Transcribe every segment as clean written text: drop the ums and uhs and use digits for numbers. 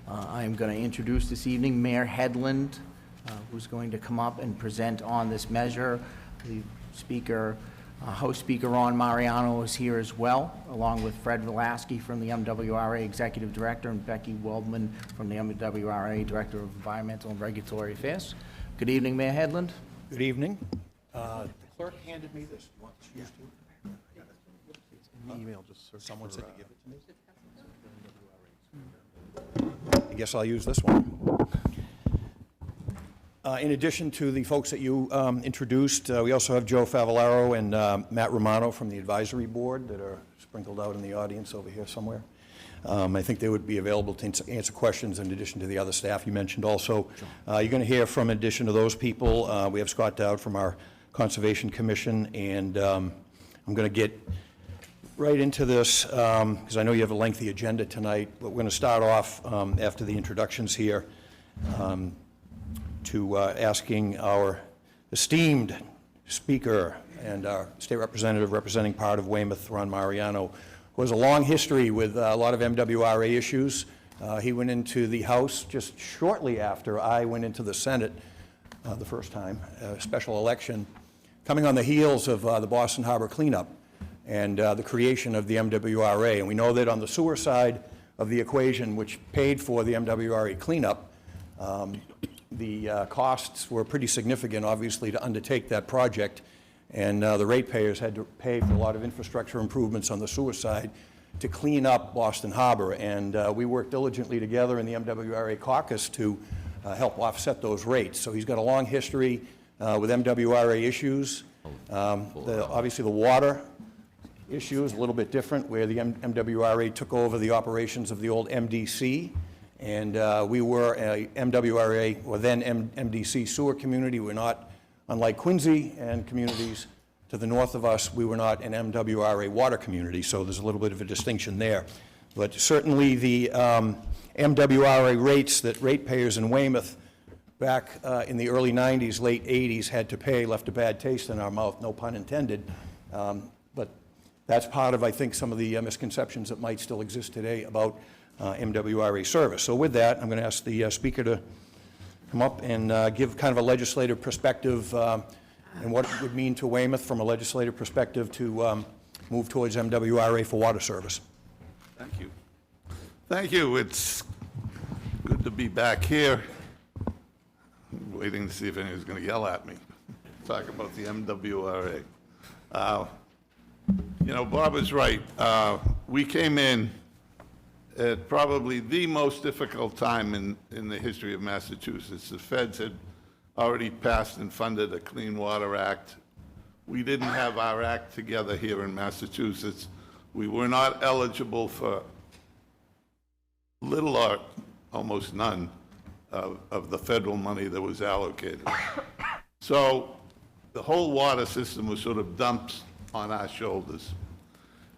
I am going to introduce this evening Mayor Headland, who's going to come up and present on this measure. The speaker, House Speaker Ron Mariano is here as well, along with Fred Velasky from the MWRA Executive Director and Becky Waldman from the MWRA Director of Environmental and Regulatory Affairs. Good evening, Mayor Headland. Good evening. The clerk handed me this. You want this used too? In the email, just search Someone for, said to give it to me. I guess I'll use this one. In addition to the folks that you introduced, we also have Joe Favallaro and Matt Romano from the advisory board that are sprinkled out in the audience over here somewhere. I think they would be available to answer questions in addition to the other staff you mentioned also. You're going to hear from, in addition to those people, we have Scott Dowd from our Conservation Commission, and I'm going to get right into this because I know you have a lengthy agenda tonight, but we're going to start off after the introductions here to asking our esteemed speaker and our state representative representing part of Weymouth, Ron Mariano, who has a long history with a lot of MWRA issues. He went into the House just shortly after I went into the Senate the first time, a special election, coming on the heels of the Boston Harbor cleanup and the creation of the MWRA. And we know that on the sewer side of the equation, which paid for the MWRA cleanup, the costs were pretty significant, obviously, to undertake that project. And the ratepayers had to pay for a lot of infrastructure improvements on the sewer side to clean up Boston Harbor. And we worked diligently together in the MWRA caucus to help offset those rates. So he's got a long history with MWRA issues. Obviously, the water issue is a little bit different, where the MWRA took over the operations of the old MDC, and we were a MWRA, or then MDC sewer community. We're not, unlike Quincy and communities to the north of us, we were not an MWRA water community, so there's a little bit of a distinction there. But certainly the MWRA rates that ratepayers in Weymouth back in the early 90s, late 80s had to pay left a bad taste in our mouth, no pun intended. But that's part of, I think, some of the misconceptions that might still exist today about MWRA service. So with that, I'm going to ask the speaker to come up and give kind of a legislative perspective and what it would mean to Weymouth from a legislative perspective to move towards MWRA for water service. Thank you. Thank you. It's good to be back here. I'm waiting to see if anyone's going to yell at me. Talk about the MWRA. You know, Bob is right. We came in at probably the most difficult time in the history of Massachusetts. The feds had already passed and funded a Clean Water Act. We didn't have our act together here in Massachusetts. We were not eligible for little or almost none of the federal money that was allocated. So the whole water system was sort of dumped on our shoulders.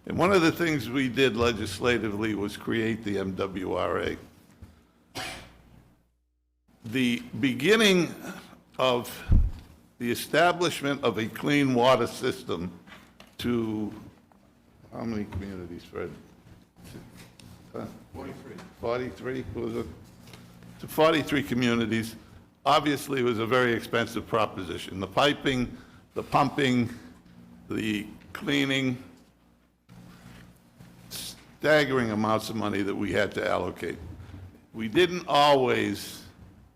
And one of the things we did legislatively was create the MWRA. The beginning of the establishment of a clean water system to, how many communities, Fred? 43. 43, was it? To 43 communities, obviously it was a very expensive proposition. The piping, the pumping, the cleaning, staggering amounts of money that we had to allocate. We didn't always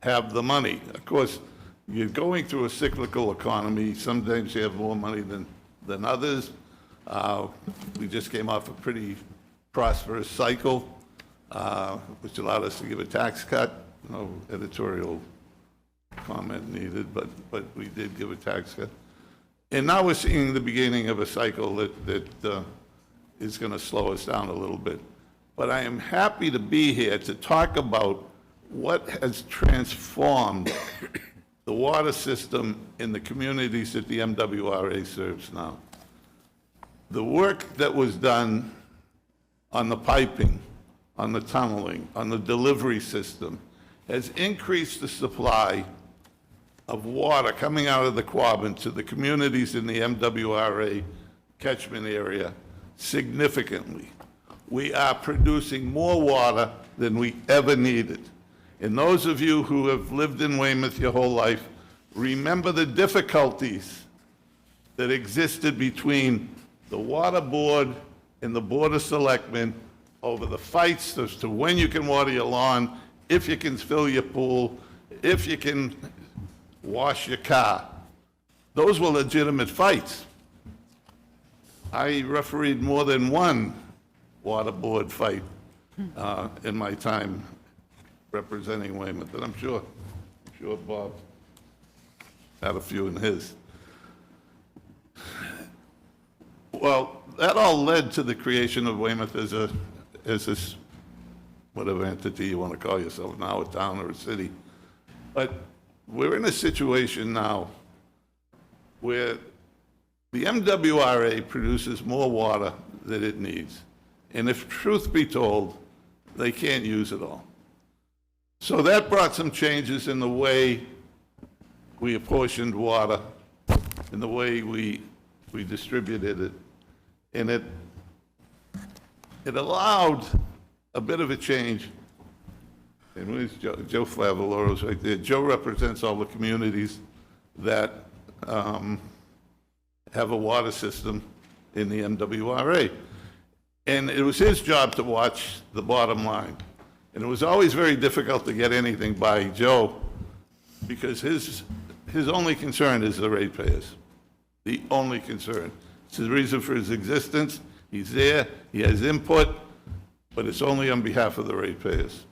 have the money. Of course, you're going through a cyclical economy. Sometimes you have more money than others. We just came off a pretty prosperous cycle, which allowed us to give a tax cut. No editorial comment needed, but we did give a tax cut. And now we're seeing the beginning of a cycle that is going to slow us down a little bit. But I am happy to be here to talk about what has transformed the water system in the communities that the MWRA serves now. The work that was done on the piping, on the tunneling, on the delivery system, has increased the supply of water coming out of the Quabbin to the communities in the MWRA catchment area significantly. We are producing more water than we ever needed. And those of you who have lived in Weymouth your whole life, remember the difficulties that existed between the water board and the Board of Selectmen over the fights as to when you can water your lawn, if you can fill your pool, if you can wash your car. Those were legitimate fights. I refereed more than one water board fight in my time representing Weymouth, and I'm sure Bob had a few in his. Well, that all led to the creation of Weymouth as this, whatever entity you want to call yourself now, a town or a city. But we're in a situation now where the MWRA produces more water than it needs. And if truth be told, they can't use it all. So that brought some changes in the way we apportioned water, in the way we distributed it. And it allowed a bit of a change. And where's Joe Favaloro's right there. Joe represents all the communities that have a water system in the MWRA. And it was his job to watch the bottom line. And it was always very difficult to get anything by Joe because his only concern is the ratepayers. The only concern. It's the reason for his existence. He's there, he has input, but it's only on behalf of the ratepayers.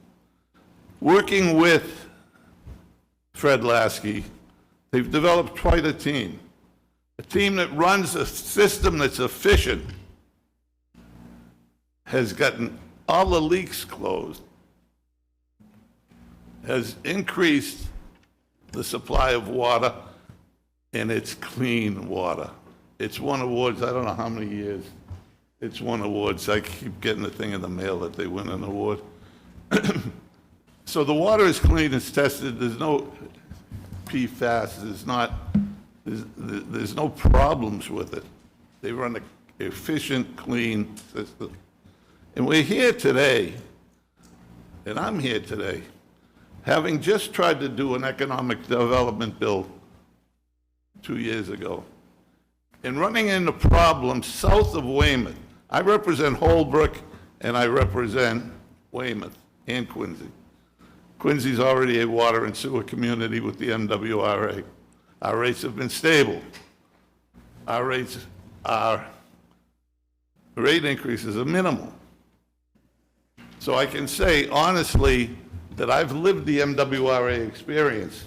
Working with Fred Lasky, they've developed quite a team that runs a system that's efficient, has gotten all the leaks closed, has increased the supply of water, and it's clean water. It's won awards, I don't know how many years. It's won awards. I keep getting the thing in the mail that they win an award. So the water is clean, it's tested, there's no PFAS, there's no problems with it. They run an efficient, clean system. And we're here today, and I'm here today, having just tried to do an economic development bill 2 years ago, and running into problems south of Weymouth. I represent Holbrook, and I represent Weymouth and Quincy. Quincy's already a water and sewer community with the MWRA. Our rates have been stable. Our rate increases are minimal. So I can say honestly that I've lived the MWRA experience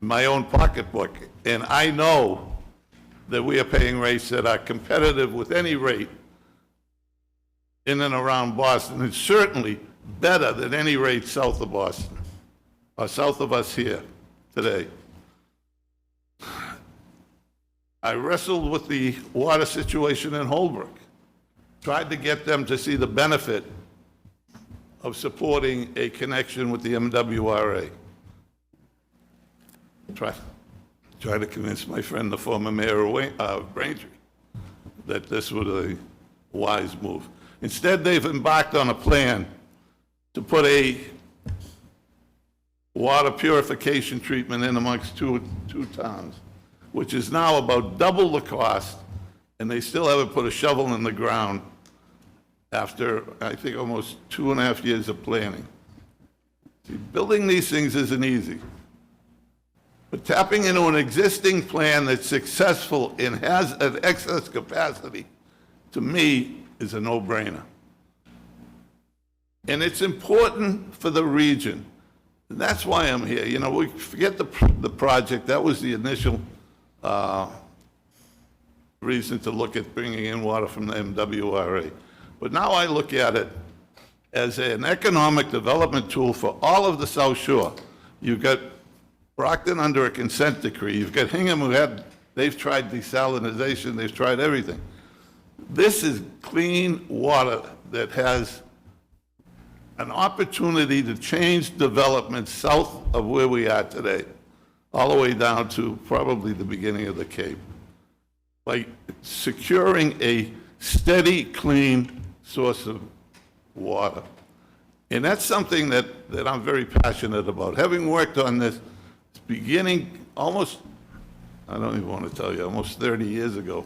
in my own pocketbook, and I know that we are paying rates that are competitive with any rate in and around Boston. It's certainly better than any rate south of Boston, or south of us here today. I wrestled with the water situation in Holbrook, tried to get them to see the benefit of supporting a connection with the MWRA. Try to convince my friend, the former mayor of Braintree, that this was a wise move. Instead, they've embarked on a plan to put a water purification treatment in amongst two towns, which is now about double the cost, and they still haven't put a shovel in the ground after, I think, almost 2.5 years of planning. See, building these things isn't easy. But tapping into an existing plan that's successful and has an excess capacity, to me, is a no-brainer. And it's important for the region. And that's why I'm here. You know, we forget the project. That was the initial reason to look at bringing in water from the MWRA. But now I look at it as an economic development tool for all of the South Shore. You've got Brockton under a consent decree. You've got Hingham they've tried desalinization, they've tried everything. This is clean water that has an opportunity to change development south of where we are today, all the way down to probably the beginning of the Cape. By securing a steady, clean source of water. And that's something that I'm very passionate about. Having worked on this beginning almost, I don't even want to tell you, almost 30 years ago,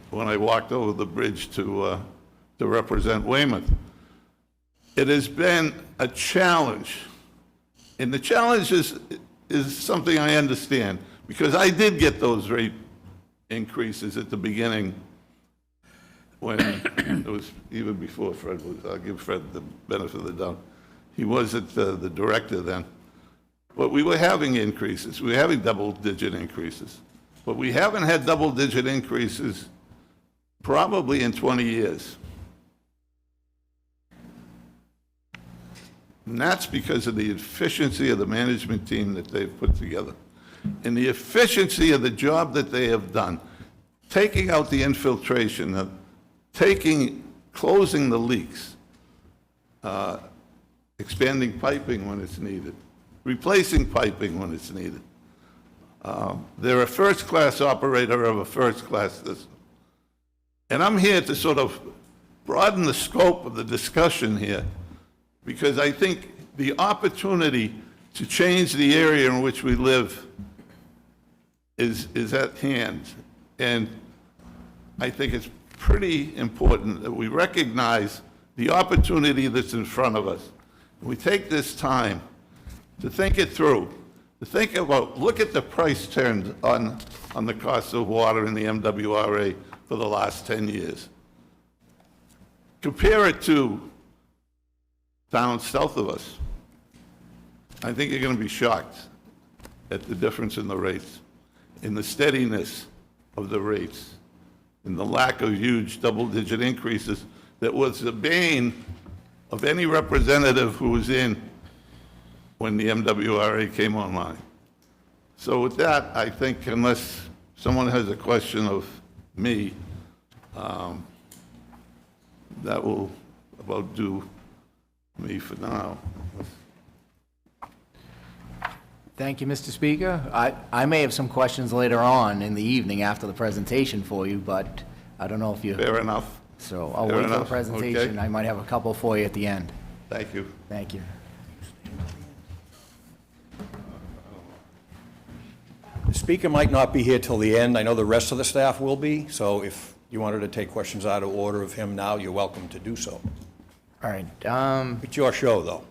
when I walked over the bridge to represent Weymouth. It has been a challenge. And the challenge is something I understand, because I did get those rate increases at the beginning when it was even before Fred was, I'll give Fred the benefit of the doubt. He wasn't the director then. But we were having increases. We were having double-digit increases. But we haven't had double-digit increases probably in 20 years. And that's because of the efficiency of the management team that they've put together and the efficiency of the job that they have done, taking out the infiltration, closing the leaks, expanding piping when it's needed, replacing piping when it's needed. They're a first-class operator of a first-class system. And I'm here to sort of broaden the scope of the discussion here, because I think the opportunity to change the area in which we live is at hand. And I think it's pretty important that we recognize the opportunity that's in front of us. We take this time to think it through, to think about, look at the price trend on the cost of water in the MWRA for the last 10 years. Compare it to towns south of us. I think you're going to be shocked at the difference in the rates, in the steadiness of the rates, in the lack of huge double-digit increases that was the bane of any representative who was in when the MWRA came online. So with that, I think unless someone has a question of me, that will about do me for now. Thank you, Mr. Speaker. I may have some questions later on in the evening after the presentation for you, but I don't know if you... Fair enough. So I'll Fair wait for the enough. presentation. Okay. I might have a couple for you at the end. Thank you. Thank you. The speaker might not be here till the end. I know the rest of the staff will be, so if you wanted to take questions out of order of him now, you're welcome to do so. All right. It's your show, though.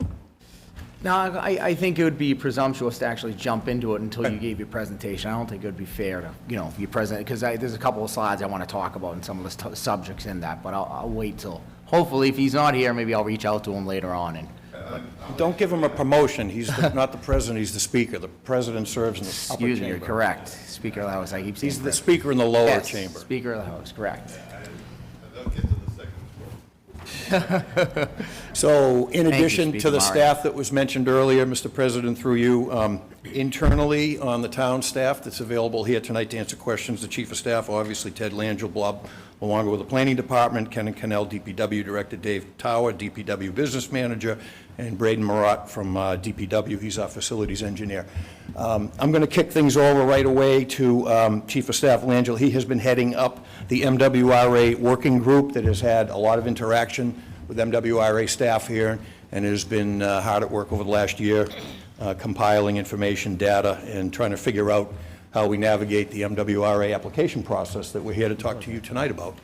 No, I think it would be presumptuous to actually jump into it until you gave your presentation. I don't think it would be fair to, if you present, because there's a couple of slides I want to talk about and some of the subjects in that, but I'll wait till, hopefully, if he's not here, maybe I'll reach out to him later on. And Don't give him a promotion. He's not the president, he's the speaker. The president serves in the upper chamber. excuse me, you're correct. Speaker of the House, I keep saying He's the that. speaker in the lower Yes, chamber. Speaker of the House, correct. I'll get to the second floor. So in Thank you, addition Speaker to the Murray. staff that was mentioned earlier, Mr. President, through you, internally on the town staff that's available here tonight to answer questions, the Chief of Staff, obviously Ted Langelblub, along with the Planning Department, Ken and Cannell, DPW Director Dave Tower, DPW Business Manager, and Braden Marat from DPW. He's our facilities engineer. I'm going to kick things over right away to Chief of Staff Langell. He has been heading up the MWRA working group that has had a lot of interaction with MWRA staff here and has been hard at work over the last year compiling information, data, and trying to figure out how we navigate the MWRA application process that we're here to talk to you tonight about.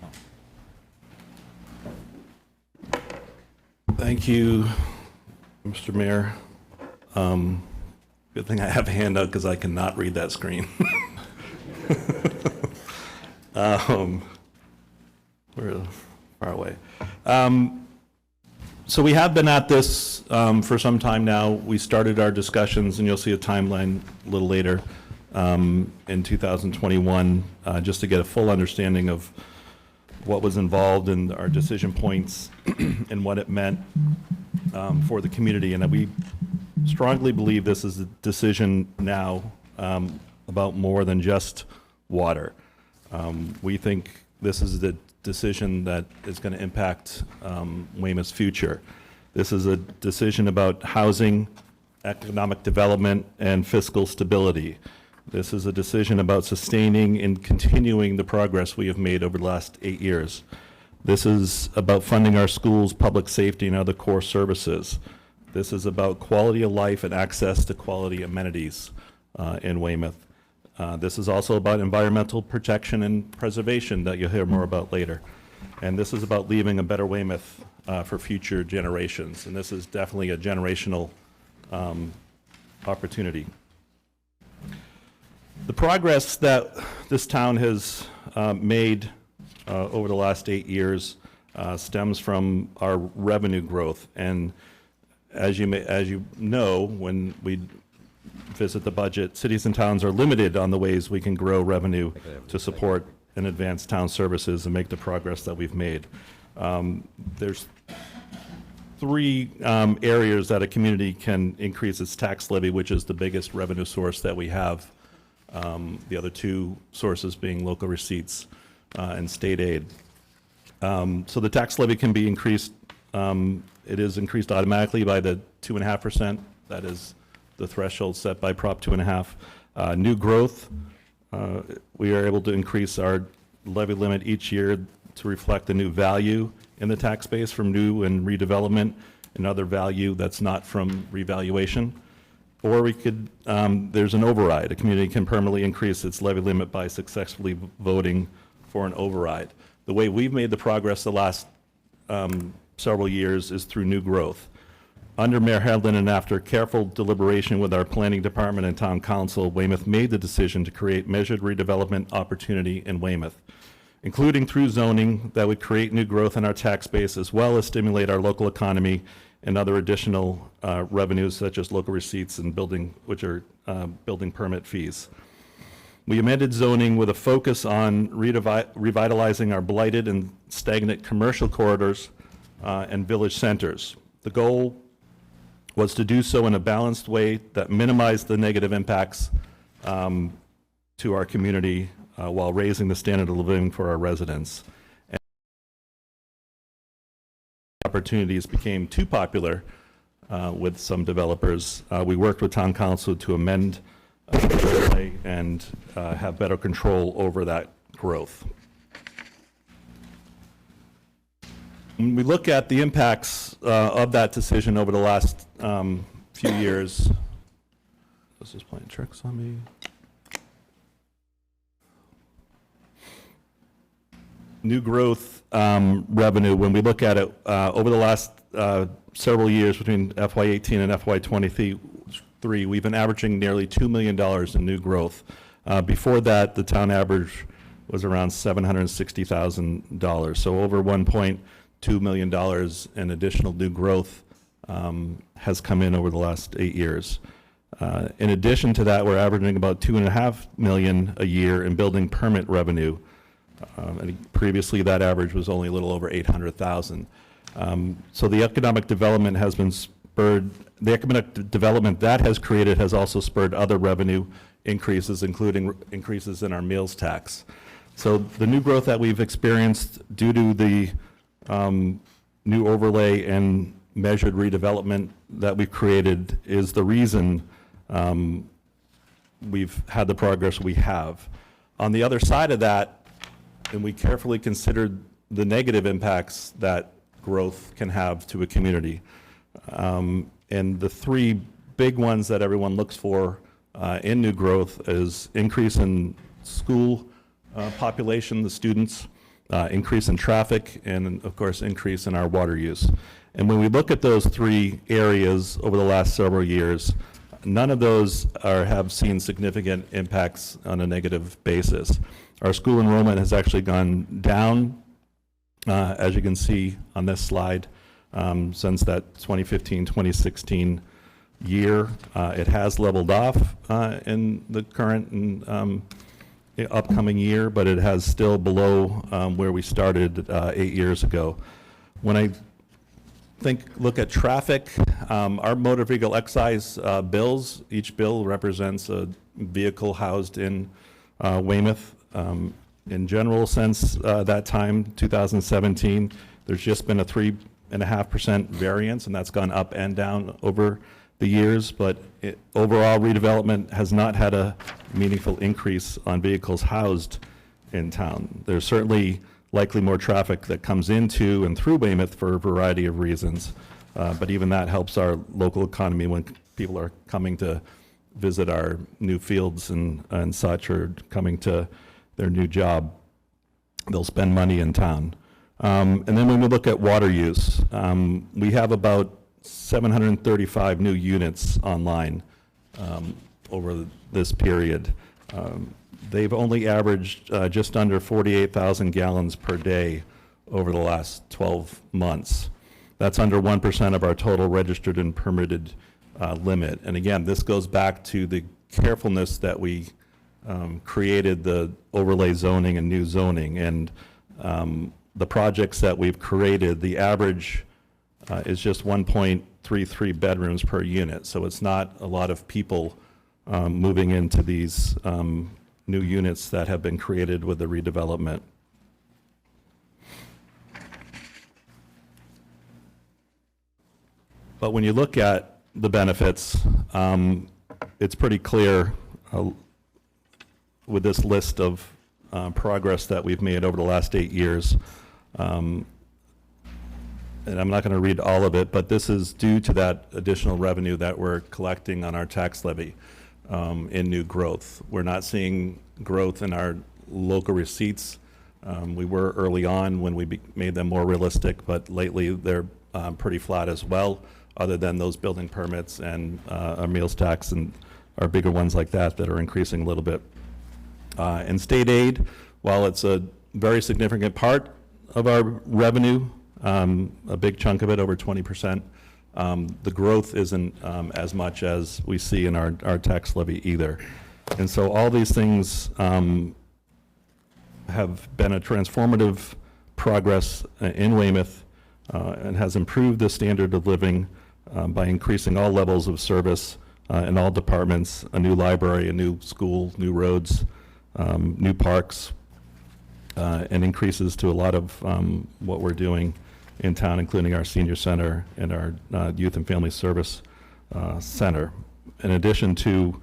Thank you, Mr. Mayor. Good thing I have a handout because I cannot read that screen. We're far away. So we have been at this for some time now. We started our discussions, and you'll see a timeline a little later, in 2021, just to get a full understanding of what was involved in our decision points and what it meant for the community. And we strongly believe this is a decision now about more than just water. We think this is the decision that is going to impact Weymouth's future. This is a decision about housing, economic development, and fiscal stability. This is a decision about sustaining and continuing the progress we have made over the last 8 years. This is about funding our schools, public safety, and other core services. This is about quality of life and access to quality amenities in Weymouth. This is also about environmental protection and preservation that you'll hear more about later. And this is about leaving a better Weymouth for future generations. And this is definitely a generational opportunity. The progress that this town has made over the last 8 years stems from our revenue growth. And as you know, when we visit the budget, cities and towns are limited on the ways we can grow revenue to support and advance town services and make the progress that we've made. There's three areas that a community can increase its tax levy, which is the biggest revenue source that we have. The other two sources being local receipts and state aid. So the tax levy can be increased. It is increased automatically by the 2.5%. That is the threshold set by Prop 2.5. New growth, we are able to increase our levy limit each year to reflect the new value in the tax base from new and redevelopment and other value that's not from revaluation. Or we could, there's an override. A community can permanently increase its levy limit by successfully voting for an override. The way we've made the progress the last several years is through new growth. Under Mayor Hedlund and after careful deliberation with our planning department and town council, Weymouth made the decision to create measured redevelopment opportunity in Weymouth, including through zoning that would create new growth in our tax base as well as stimulate our local economy and other additional revenues such as local receipts and building, which are building permit fees. We amended zoning with a focus on revitalizing our blighted and stagnant commercial corridors and village centers. The goal was to do so in a balanced way that minimized the negative impacts to our community while raising the standard of living for our residents. And opportunities became too popular with some developers. We worked with town council to amend and have better control over that growth. When we look at the impacts of that decision over the last few years, this is playing tricks on me. New growth revenue, when we look at it over the last several years between FY18 and FY23, we've been averaging nearly $2 million in new growth. Before that, the town average was around $760,000. So over $1.2 million in additional new growth has come in over the last 8 years. In addition to that, we're averaging about $2.5 million a year in building permit revenue. And previously, that average was only a little over $800,000. So the economic development has been spurred. The economic development that has created has also spurred other revenue increases, including increases in our meals tax. So the new growth that we've experienced due to the new overlay and measured redevelopment that we've created is the reason we've had the progress we have. On the other side of that, and we carefully considered the negative impacts that growth can have to a community. And the three big ones that everyone looks for in new growth is increase in school population, the students, increase in traffic, and of course, increase in our water use. And when we look at those three areas over the last several years, none of those have seen significant impacts on a negative basis. Our school enrollment has actually gone down, as you can see on this slide, since that 2015-2016 year. It has leveled off in the current and upcoming year, but it has still below where we started 8 years ago. When I look at traffic, our motor vehicle excise bills, each bill represents a vehicle housed in Weymouth. In general, since that time, 2017, there's just been a 3.5% variance, and that's gone up and down over the years, but overall redevelopment has not had a meaningful increase on vehicles housed in town. There's certainly likely more traffic that comes into and through Weymouth for a variety of reasons. But even that helps our local economy when people are coming to visit our new fields and such, or coming to their new job. They'll spend money in town. And then when we look at water use, we have about 735 new units online over this period. They've only averaged just under 48,000 gallons per day over the last 12 months. That's under 1% of our total registered and permitted limit. And again, this goes back to the carefulness that we created the overlay zoning and new zoning. And the projects that we've created, the average is just 1.33 bedrooms per unit. So it's not a lot of people moving into these new units that have been created with the redevelopment. But when you look at the benefits, it's pretty clear with this list of progress that we've made over the last 8 years. And I'm not going to read all of it, but this is due to that additional revenue that we're collecting on our tax levy in new growth. We're not seeing growth in our local receipts. We were early on when we made them more realistic, but lately they're pretty flat as well, other than those building permits and our meals tax and our bigger ones like that that are increasing a little bit. And state aid, while it's a very significant part of our revenue, a big chunk of it, over 20%, the growth isn't as much as we see in our tax levy either. And so all these things have been a transformative progress in Weymouth and has improved the standard of living by increasing all levels of service in all departments, a new library, a new school, new roads, new parks, and increases to a lot of what we're doing in town, including our senior center and our youth and family service center. In addition to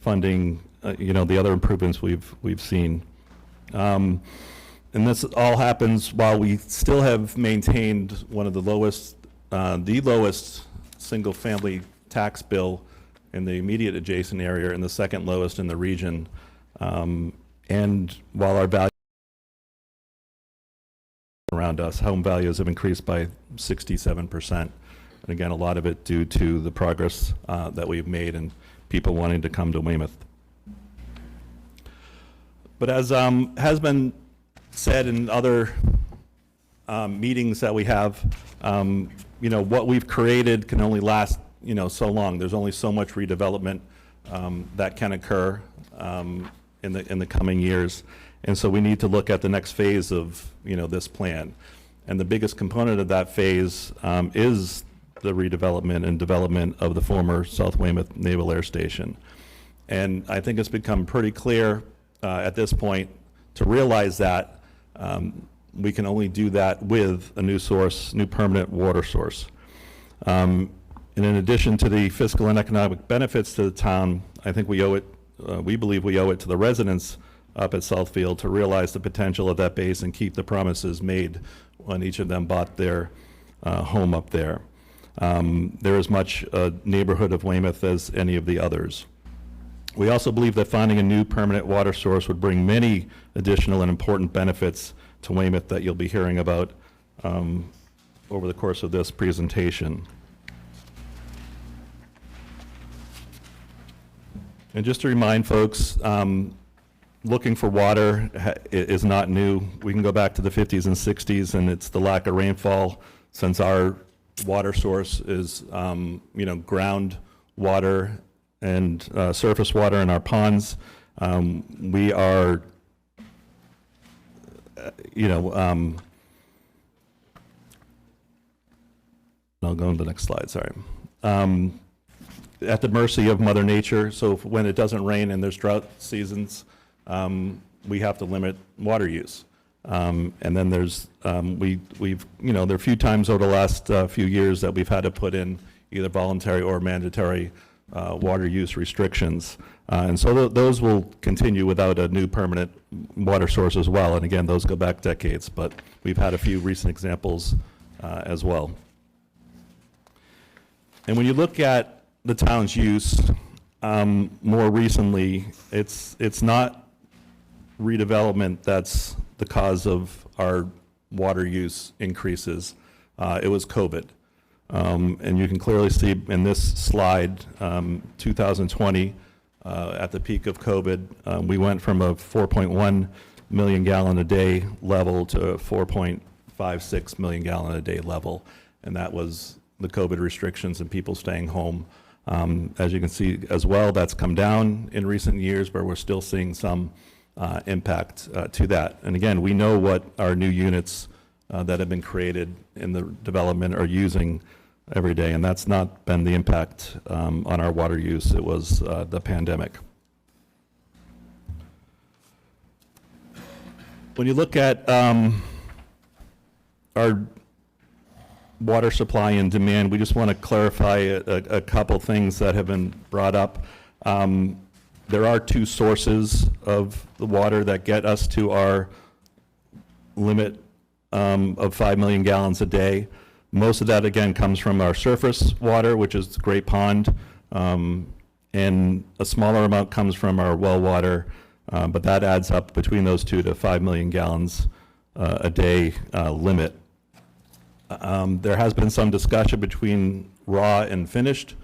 funding, the other improvements we've seen. And this all happens while we still have maintained one of the lowest single-family tax bill in the immediate adjacent area and the second lowest in the region. And while our value around us, home values have increased by 67%. And again, a lot of it due to the progress that we've made and people wanting to come to Weymouth. But as has been said in other meetings that we have, what we've created can only last, so long. There's only so much redevelopment that can occur in the coming years. And so we need to look at the next phase of, this plan. And the biggest component of that phase is the redevelopment and development of the former South Weymouth Naval Air Station. And I think it's become pretty clear at this point to realize that we can only do that with a new permanent water source. And in addition to the fiscal and economic benefits to the town, I think we believe we owe it to the residents up at Southfield to realize the potential of that base and keep the promises made when each of them bought their home up there. They're as much a neighborhood of Weymouth as any of the others. We also believe that finding a new permanent water source would bring many additional and important benefits to Weymouth that you'll be hearing about over the course of this presentation. And just to remind folks, looking for water is not new. We can go back to the 50s and 60s, and it's the lack of rainfall. Since our water source is, ground water and surface water in our ponds, we are, I'll go on to the next slide, sorry. At the mercy of Mother Nature, so when it doesn't rain and there's drought seasons, we have to limit water use. And then there's, there are a few times over the last few years that we've had to put in either voluntary or mandatory water use restrictions. And so those will continue without a new permanent water source as well. And again, those go back decades, but we've had a few recent examples as well. And when you look at the town's use more recently, it's not redevelopment that's the cause of our water use increases. It was COVID. And you can clearly see in this slide, 2020, at the peak of COVID, we went from a 4.1 million gallon a day level to a 4.56 million gallon a day level. And that was the COVID restrictions and people staying home. As you can see as well, that's come down in recent years, but we're still seeing some impact to that. And again, we know what our new units that have been created in the development are using every day, and that's not been the impact on our water use. It was the pandemic. When you look at our water supply and demand, we just want to clarify a couple things that have been brought up. There are two sources of the water that get us to our limit of 5 million gallons a day. Most of that, again, comes from our surface water, which is Great Pond, and a smaller amount comes from our well water, but that adds up between those two to 5 million gallons a day limit. There has been some discussion between raw and finished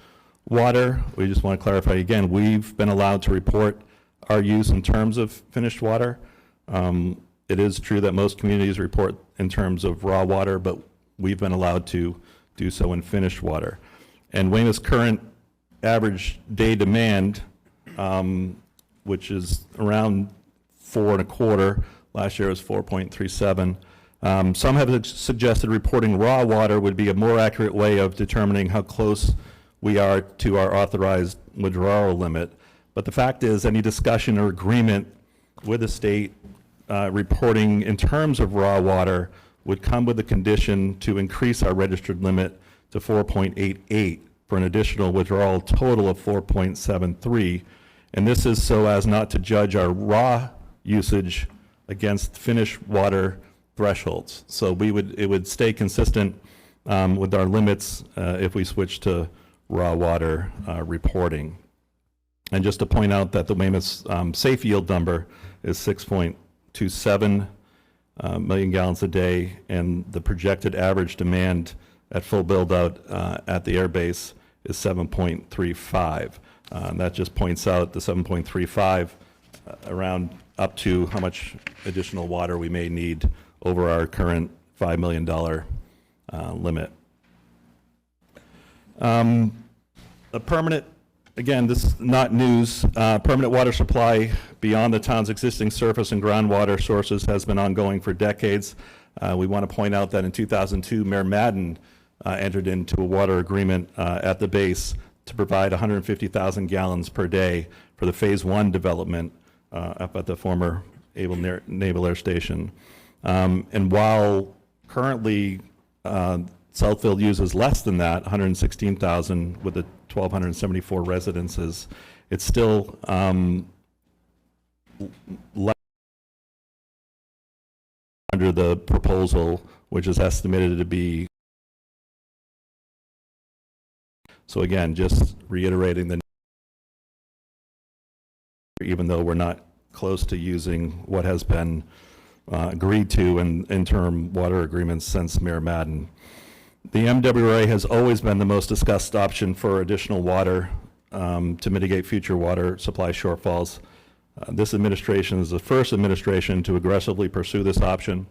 water. We just want to clarify again, we've been allowed to report our use in terms of finished water. It is true that most communities report in terms of raw water, but we've been allowed to do so in finished water. And Weymouth's current average day demand, which is around 4.25, last year was 4.37. Some have suggested reporting raw water would be a more accurate way of determining how close we are to our authorized withdrawal limit. But the fact is, any discussion or agreement with the state reporting in terms of raw water would come with the condition to increase our registered limit to 4.88 for an additional withdrawal total of 4.73. And this is so as not to judge our raw usage against finished water thresholds. So it would stay consistent with our limits if we switch to raw water reporting. And just to point out that the Weymouth's safe yield number is 6.27 million gallons a day, and the projected average demand at full build-out at the airbase is 7.35. That just points out the 7.35 around up to how much additional water we may need over our current $5 million limit. A permanent, again, this is not news, permanent water supply beyond the town's existing surface and groundwater sources has been ongoing for decades. We want to point out that in 2002, Mayor Madden entered into a water agreement at the base to provide 150,000 gallons per day for the Phase 1 development up at the former Naval Air Station. And while currently Southfield uses less than that, 116,000 with the 1,274 residences, it's still less under the proposal, which is estimated to be. So again, just reiterating the, even though we're not close to using what has been agreed to in interim water agreements since Mayor Madden. The MWRA has always been the most discussed option for additional water to mitigate future water supply shortfalls. This administration is the first administration to aggressively pursue this option.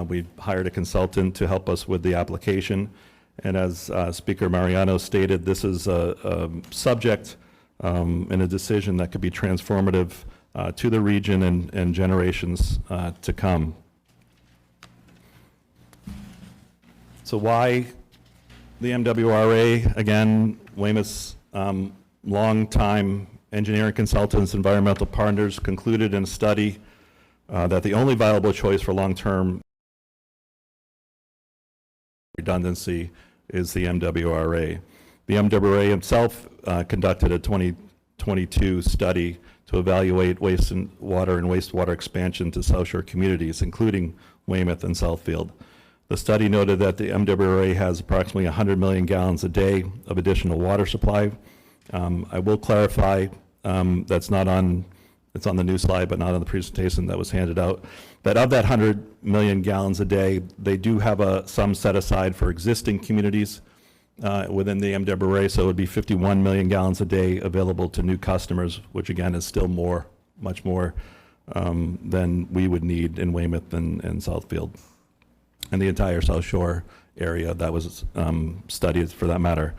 We hired a consultant to help us with the application. And as Speaker Mariano stated, this is a subject and a decision that could be transformative to the region and generations to come. So why the MWRA? Again, Weymouth's longtime engineering consultants, environmental partners concluded in a study that the only viable choice for long-term redundancy is the MWRA. The MWRA itself conducted a 2022 study to evaluate wastewater and wastewater expansion to South Shore communities, including Weymouth and Southfield. The study noted that the MWRA has approximately 100 million gallons a day of additional water supply. I will clarify, that's not on, it's on the new slide, but not on the presentation that was handed out, that of that 100 million gallons a day, they do have some set aside for existing communities within the MWRA, so it would be 51 million gallons a day available to new customers, which again is still much more than we would need in Weymouth and Southfield. And the entire South Shore area that was studied for that matter.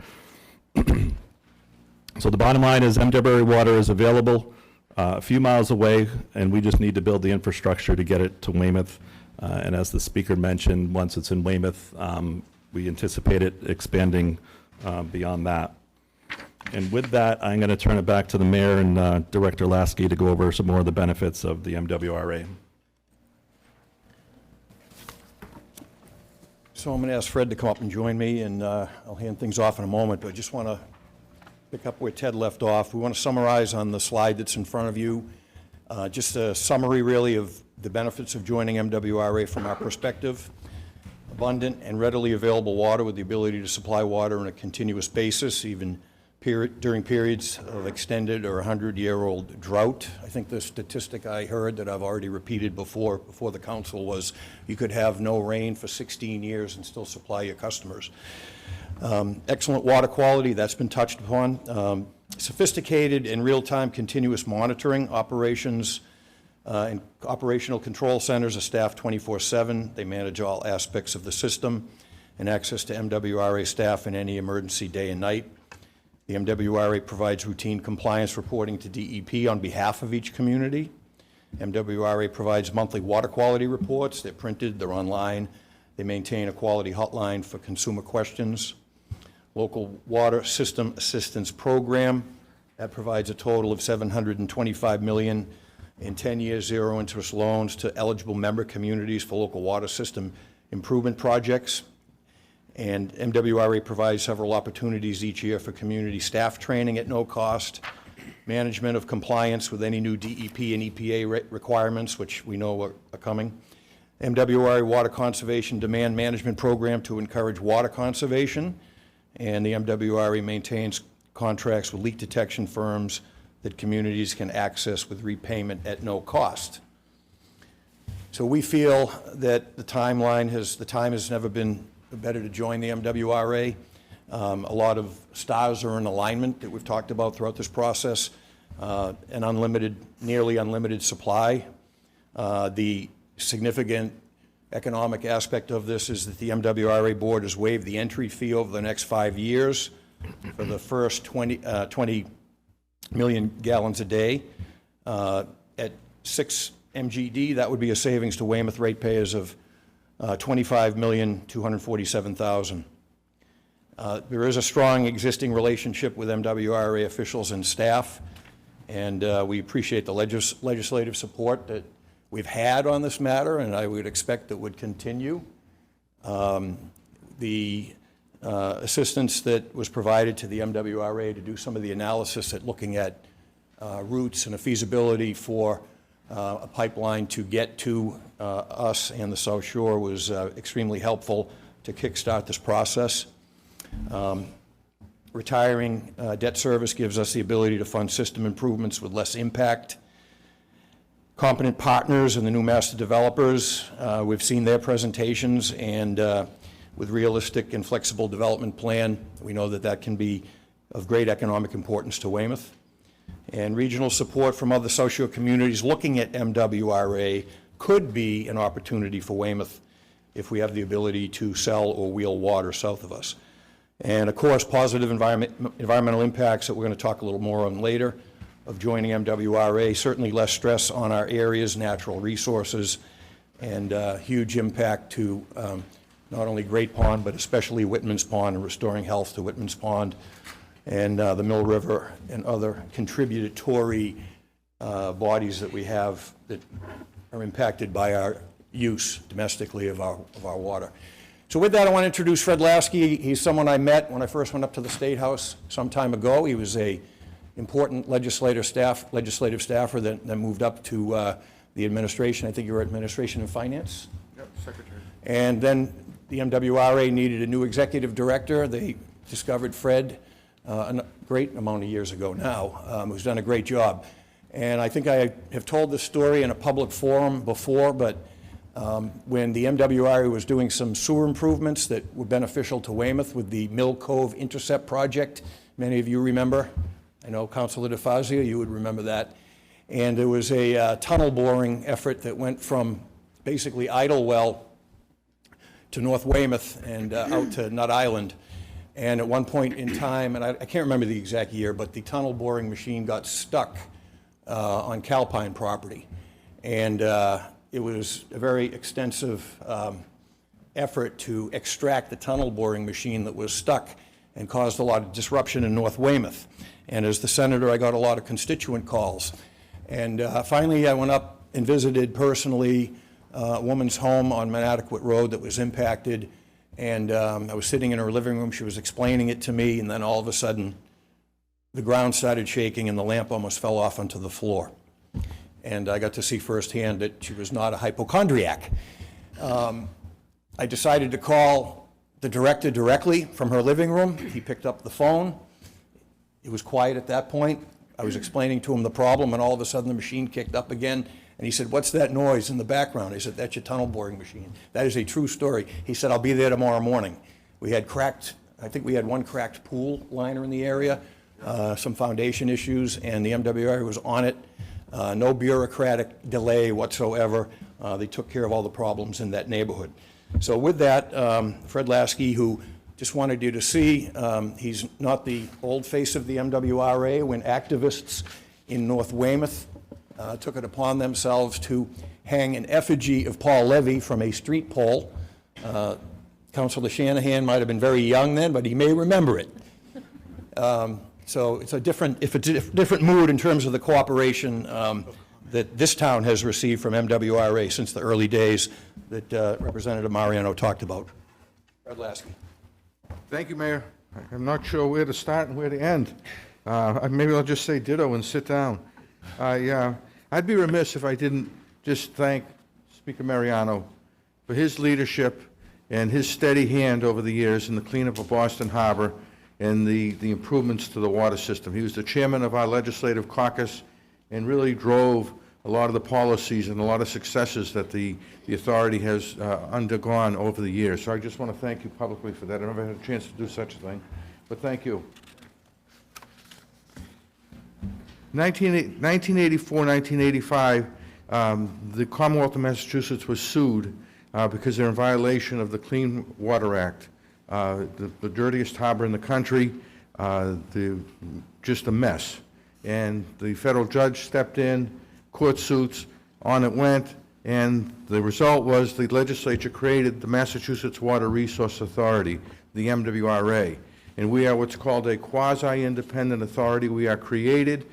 So the bottom line is MWRA water is available a few miles away, and we just need to build the infrastructure to get it to Weymouth. And as the speaker mentioned, once it's in Weymouth, we anticipate it expanding beyond that. And with that, I'm going to turn it back to the mayor and Director Lasky to go over some more of the benefits of the MWRA. So I'm going to ask Fred to come up and join me, and I'll hand things off in a moment, but I just want to pick up where Ted left off. We want to summarize on the slide that's in front of you, just a summary really of the benefits of joining MWRA from our perspective. Abundant and readily available water with the ability to supply water on a continuous basis, even during periods of extended or 100-year-old drought. I think the statistic I heard that I've already repeated before the council was you could have no rain for 16 years and still supply your customers. Excellent water quality, that's been touched upon. Sophisticated and real-time continuous monitoring operations and operational control centers are staffed 24/7. They manage all aspects of the system and access to MWRA staff in any emergency day and night. The MWRA provides routine compliance reporting to DEP on behalf of each community. MWRA provides monthly water quality reports. They're printed, they're online. They maintain a quality hotline for consumer questions. Local Water System Assistance Program, that provides a total of $725 million in 10-year zero-interest loans to eligible member communities for local water system improvement projects. And MWRA provides several opportunities each year for community staff training at no cost, management of compliance with any new DEP and EPA requirements, which we know are coming, MWRA Water Conservation Demand Management Program to encourage water conservation, and the MWRA maintains contracts with leak detection firms that communities can access with repayment at no cost. So we feel that the time has never been better to join the MWRA. A lot of stars are in alignment that we've talked about throughout this process. An nearly unlimited supply. The significant economic aspect of this is that the MWRA board has waived the entry fee over the next 5 years for the first 20 million gallons a day. At 6 MGD, that would be a savings to Weymouth ratepayers of $25,247,000. There is a strong existing relationship with MWRA officials and staff, and we appreciate the legislative support that we've had on this matter, and I would expect that would continue. The assistance that was provided to the MWRA to do some of the analysis at looking at routes and a feasibility for a pipeline to get to us and the South Shore was extremely helpful to kickstart this process. Retiring debt service gives us the ability to fund system improvements with less impact. Competent partners and the new master developers, we've seen their presentations, and with realistic and flexible development plan, we know that that can be of great economic importance to Weymouth. And regional support from other South Shore communities looking at MWRA could be an opportunity for Weymouth if we have the ability to sell or wheel water south of us. And of course, positive environmental impacts that we're going to talk a little more on later of joining MWRA, certainly less stress on our areas, natural resources, and huge impact to not only Great Pond, but especially Whitman's Pond and restoring health to Whitman's Pond and the Mill River and other contributory bodies that we have that are impacted by our use domestically of our water. So with that, I want to introduce Fred Lasky. He's someone I met when I first went up to the State House some time ago. He was a important legislative staffer that moved up to the administration. I think you were Administration and Finance. Yep, Secretary. And then the MWRA needed a new executive director. They discovered Fred a great amount of years ago now, who's done a great job. And I think I have told this story in a public forum before, but when the MWRA was doing some sewer improvements that were beneficial to Weymouth with the Mill Cove Intercept project, many of you remember. I know Councilor DeFazio, you would remember that. And there was a tunnel boring effort that went from basically Idlewell to North Weymouth and out to Nut Island. And at one point in time, and I can't remember the exact year, but the tunnel boring machine got stuck on Calpine property. And it was a very extensive effort to extract the tunnel boring machine that was stuck and caused a lot of disruption in North Weymouth. And as the senator, I got a lot of constituent calls. And finally, I went up and visited personally a woman's home on Manadequate Road that was impacted. And I was sitting in her living room. She was explaining it to me. And then all of a sudden, the ground started shaking and the lamp almost fell off onto the floor. And I got to see firsthand that she was not a hypochondriac. I decided to call the director directly from her living room. He picked up the phone. It was quiet at that point. I was explaining to him the problem, and all of a sudden the machine kicked up again. And he said, "What's that noise in the background?" I said, "That's your tunnel boring machine." That is a true story. He said, "I'll be there tomorrow morning." We had I think we had one cracked pool liner in the area, some foundation issues, and the MWRA was on it. No bureaucratic delay whatsoever. They took care of all the problems in that neighborhood. So with that, Fred Lasky, who just wanted you to see, he's not the old face of the MWRA when activists in North Weymouth took it upon themselves to hang an effigy of Paul Levy from a street pole. Councilor Shanahan might have been very young then, but he may remember it. So it's a different mood in terms of the cooperation that this town has received from MWRA since the early days that Representative Mariano talked about. Fred Lasky. Thank you, Mayor. I'm not sure where to start and where to end. Maybe I'll just say ditto and sit down. I'd be remiss if I didn't just thank Speaker Mariano for his leadership and his steady hand over the years in the cleanup of Boston Harbor and the improvements to the water system. He was the chairman of our legislative caucus and really drove a lot of the policies and a lot of successes that the authority has undergone over the years. So I just want to thank you publicly for that. I never had a chance to do such a thing, but thank you. 1984, 1985, the Commonwealth of Massachusetts was sued because they're in violation of the Clean Water Act. The dirtiest harbor in the country, just a mess. And the federal judge stepped in, court suits, on it went, and the result was the legislature created the Massachusetts Water Resource Authority, the MWRA. And we are what's called a quasi-independent authority. We are created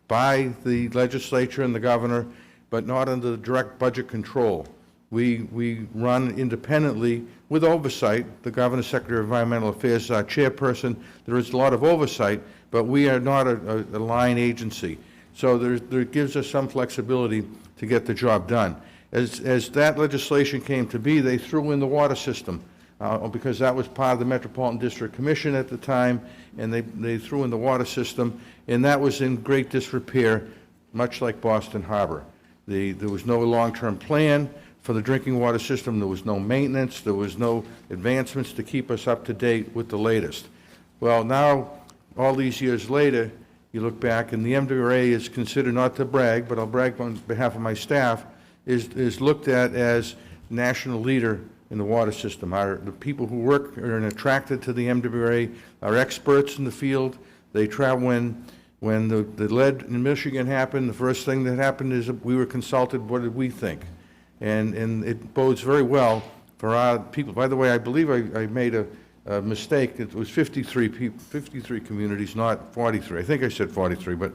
by the legislature and the governor, but not under direct budget control. We run independently with oversight. The Governor, Secretary of Environmental Affairs is our chairperson. There is a lot of oversight, but we are not a line agency. So there gives us some flexibility to get the job done. As that legislation came to be, they threw in the water system because that was part of the Metropolitan District Commission at the time, and they threw in the water system, and that was in great disrepair, much like Boston Harbor. There was no long-term plan for the drinking water system. There was no maintenance. There was no advancements to keep us up to date with the latest. Well, now, all these years later, you look back, and the MWRA is considered, not to brag, but I'll brag on behalf of my staff, is looked at as national leader in the water system. The people who work and are attracted to the MWRA are experts in the field. They travel when the lead in Michigan happened. The first thing that happened is we were consulted. What did we think? And it bodes very well for our people. By the way, I believe I made a mistake. It was 53 communities, not 43. I think I said 43, but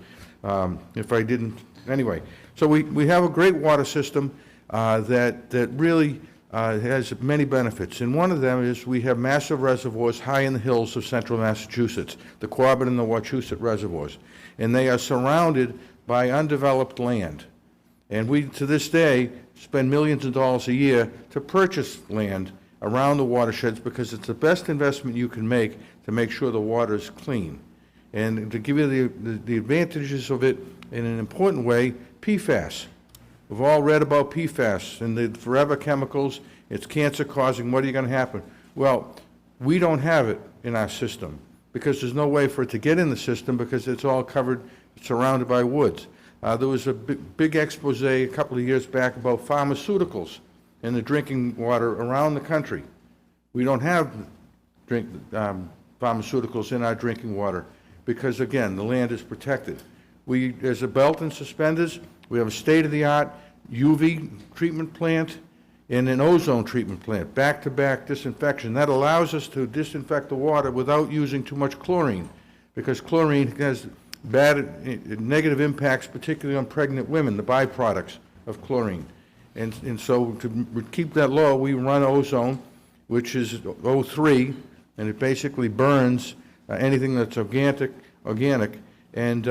if I didn't, anyway. So we have a great water system that really It has many benefits, and one of them is we have massive reservoirs high in the hills of central Massachusetts, the Quabbin and the Wachusett reservoirs, and they are surrounded by undeveloped land. And we, to this day, spend millions of dollars a year to purchase land around the watersheds because it's the best investment you can make to make sure the water is clean. And to give you the advantages of it in an important way, PFAS. We've all read about PFAS and the forever chemicals. It's cancer-causing. What are you going to happen? Well, we don't have it in our system because there's no way for it to get in the system because it's all covered, surrounded by woods. There was a big expose a couple of years back about pharmaceuticals in the drinking water around the country. We don't have pharmaceuticals in our drinking water because, again, the land is protected. There's a belt and suspenders. We have a state-of-the-art UV treatment plant and an ozone treatment plant, back-to-back disinfection. That allows us to disinfect the water without using too much chlorine, because chlorine has bad negative impacts, particularly on pregnant women, the byproducts of chlorine. And so to keep that low, we run ozone, which is O3, and it basically burns anything that's organic, and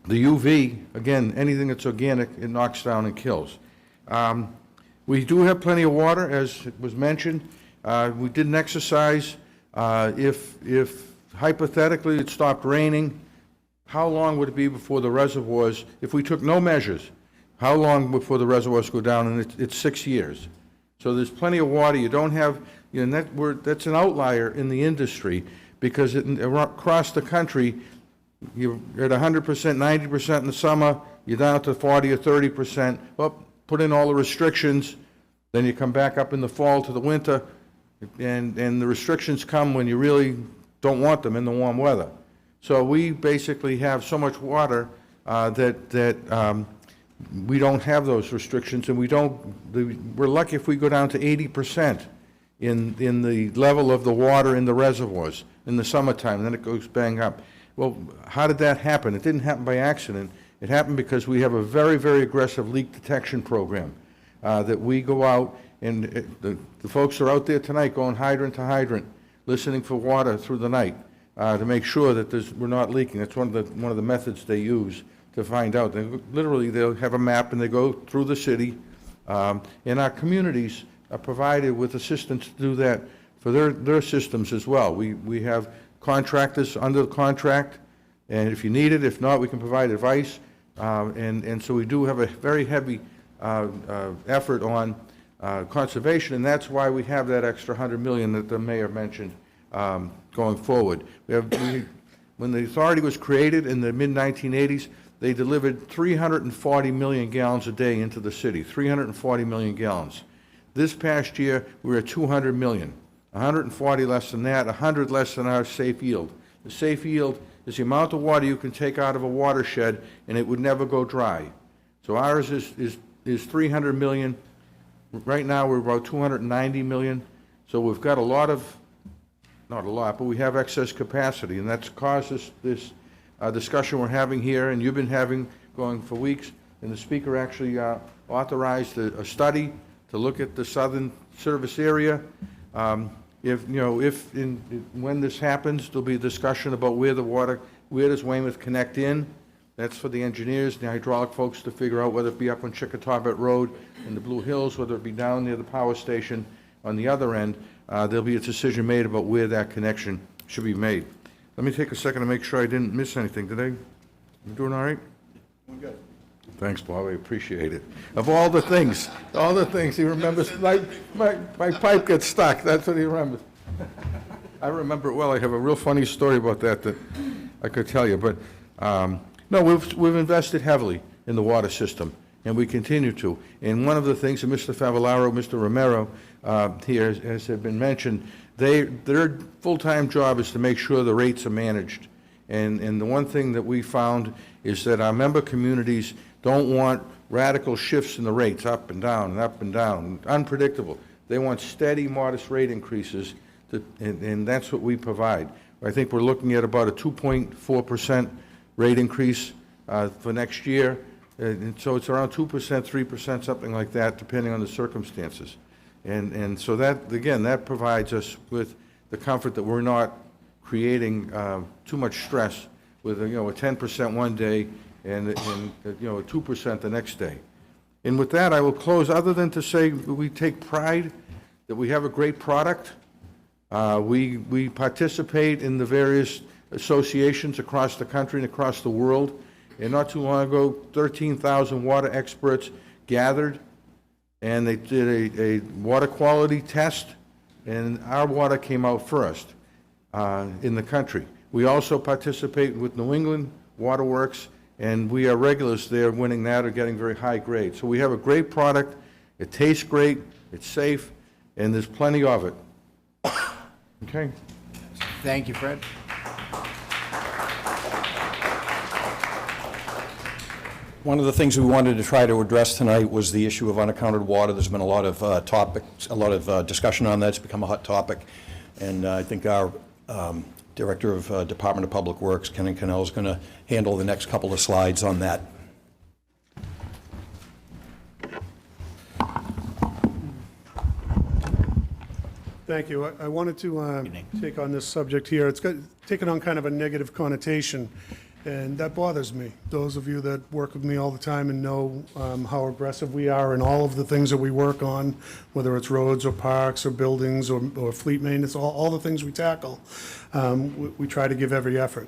the UV, again, anything that's organic, it knocks down and kills. We do have plenty of water, as it was mentioned. We did an exercise. If hypothetically it stopped raining, how long would it be before the reservoirs, if we took no measures, how long before the reservoirs go down? And it's 6 years. So there's plenty of water. You don't have, that's an outlier in the industry because across the country, you're at 100%, 90% in the summer, you're down to 40 or 30%. Well, put in all the restrictions, then you come back up in the fall to the winter, and the restrictions come when you really don't want them in the warm weather. So we basically have so much water that we don't have those restrictions, and we're lucky if we go down to 80% in the level of the water in the reservoirs in the summertime, and then it goes bang up. Well, how did that happen? It didn't happen by accident. It happened because we have a very, very aggressive leak detection program that we go out, and the folks are out there tonight going hydrant to hydrant, listening for water through the night to make sure that we're not leaking. That's one of the methods they use to find out. They'll have a map, and they go through the city, and our communities are provided with assistance to do that for their systems as well. We have contractors under the contract, and if you need it, if not, we can provide advice. And so we do have a very heavy effort on conservation, and that's why we have that extra $100 million that the mayor mentioned going forward. When the authority was created in the mid-1980s, they delivered 340 million gallons a day into the city, 340 million gallons. This past year, we were at 200 million. 140 less than that, 100 less than our safe yield. The safe yield is the amount of water you can take out of a watershed and it would never go dry. So ours is 300 million. Right now we're about 290 million. So we've got a lot of, not a lot, but we have excess capacity, and that's caused this discussion we're having here, and you've been having going for weeks. And the speaker actually authorized a study to look at the southern service area. When this happens, there'll be a discussion about where does Weymouth connect in. That's for the engineers, the hydraulic folks to figure out whether it be up on Chickatawbet Road in the Blue Hills, whether it be down near the power station on the other end. There'll be a decision made about where that connection should be made. Let me take a second to make sure I didn't miss anything. Did I? You doing all right? We're good. Thanks, Bob, I appreciate it. Of all the things, he remembers, my pipe gets stuck, that's what he remembers. I remember it well. I have a real funny story about that I could tell you, but no, we've invested heavily in the water system, and we continue to. And one of the things that Mr. Favallaro, Mr. Romero here, as have been mentioned, their full-time job is to make sure the rates are managed. And the one thing that we found is that our member communities don't want radical shifts in the rates, up and down, unpredictable. They want steady, modest rate increases, and that's what we provide. I think we're looking at about a 2.4% rate increase for next year, and so it's around 2%, 3%, something like that, depending on the circumstances. And so that, again, that provides us with the comfort that we're not creating too much stress with, a 10% one day and 2% the next day. And with that, I will close, other than to say we take pride that we have a great product. We participate in the various associations across the country and across the world. And not too long ago, 13,000 water experts gathered, and they did a water quality test, and our water came out first in the country. We also participate with New England Water Works, and we are regulars there, winning that or getting very high grades. So we have a great product. It tastes great, it's safe, and there's plenty of it. Okay? Thank you, Fred. One of the things we wanted to try to address tonight was the issue of unaccounted water. There's been a lot of discussion on that. It's become a hot topic, and I think our Director of Department of Public Works, Ken Cannell, is going to handle the next couple of slides on that. Thank you. I wanted to take on this subject here. It's taken on kind of a negative connotation, and that bothers me. Those of you that work with me all the time and know how aggressive we are in all of the things that we work on, whether it's roads or parks or buildings or fleet maintenance, all the things we tackle, we try to give every effort.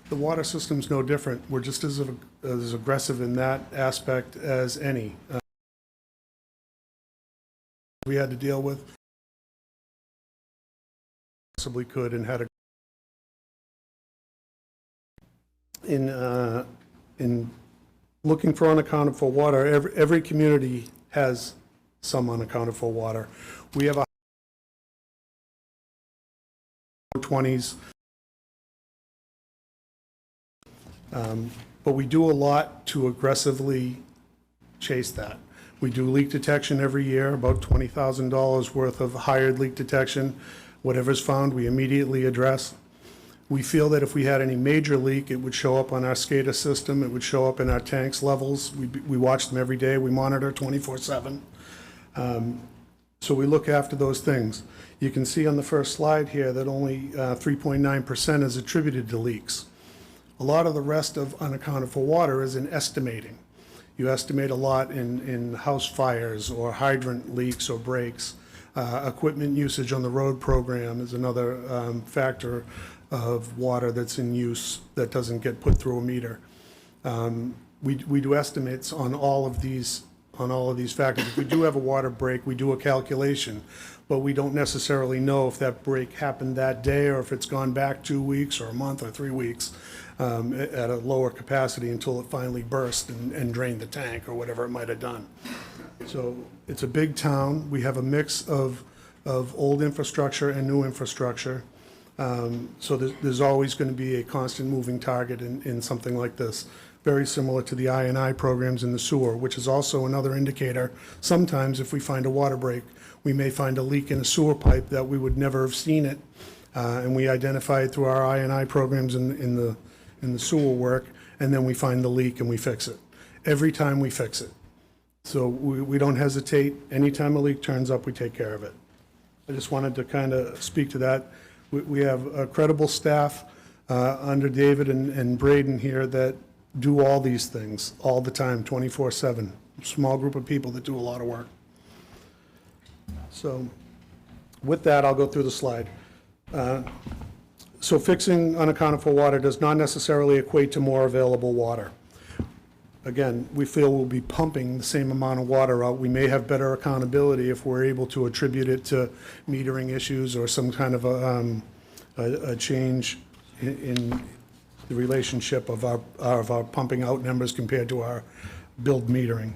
The water system's no different. We're just as aggressive in that aspect as any. We had to deal with possibly could and had a in looking for unaccounted for water. Every community has some unaccounted for water. We have a 20s, but we do a lot to aggressively chase that. We do leak detection every year, about $20,000 worth of hired leak detection. Whatever's found, we immediately address. We feel that if we had any major leak, it would show up on our SCADA system, it would show up in our tanks levels. We watch them every day, we monitor 24/7. So we look after those things. You can see on the first slide here that only 3.9% is attributed to leaks. A lot of the rest of unaccounted for water is in estimating. You estimate a lot in house fires or hydrant leaks or breaks. Equipment usage on the road program is another factor of water that's in use that doesn't get put through a meter. We do estimates on all of these factors. If we do have a water break, we do a calculation, but we don't necessarily know if that break happened that day or if it's gone back 2 weeks or a month or 3 weeks at a lower capacity until it finally burst and drained the tank or whatever it might have done. So it's a big town. We have a mix of old infrastructure and new infrastructure. So there's always going to be a constant moving target in something like this. Very similar to the I&I programs in the sewer, which is also another indicator. Sometimes if we find a water break, we may find a leak in a sewer pipe that we would never have seen it. And we identify it through our I&I programs in the sewer work, and then we find the leak and we fix it. Every time we fix it. So we don't hesitate. Anytime a leak turns up, we take care of it. I just wanted to kind of speak to that. We have a credible staff under David and Braden here that do all these things all the time, 24/7. Small group of people that do a lot of work. So with that, I'll go through the slide. So fixing unaccounted for water does not necessarily equate to more available water. Again, we feel we'll be pumping the same amount of water out. We may have better accountability if we're able to attribute it to metering issues or some kind of a change in the relationship of our pumping out numbers compared to our billed metering.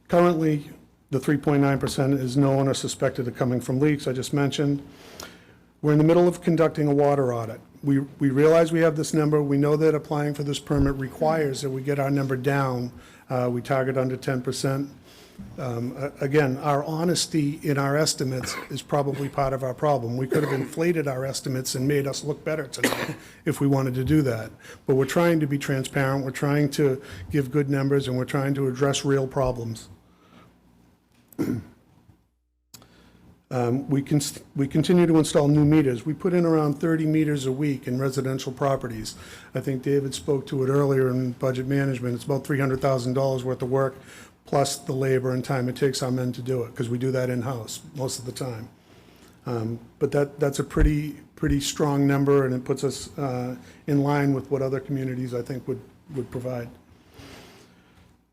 Currently, the 3.9% is known or suspected of coming from leaks I just mentioned. We're in the middle of conducting a water audit. We realize we have this number. We know that applying for this permit requires that we get our number down. We target under 10%. Again, our honesty in our estimates is probably part of our problem. We could have inflated our estimates and made us look better tonight if we wanted to do that. But we're trying to be transparent. We're trying to give good numbers, and we're trying to address real problems. We continue to install new meters. We put in around 30 meters a week in residential properties. I think David spoke to it earlier in budget management. It's about $300,000 worth of work, plus the labor and time it takes our men to do it, because we do that in-house most of the time. But that's a pretty strong number, and it puts us in line with what other communities, I think, would provide.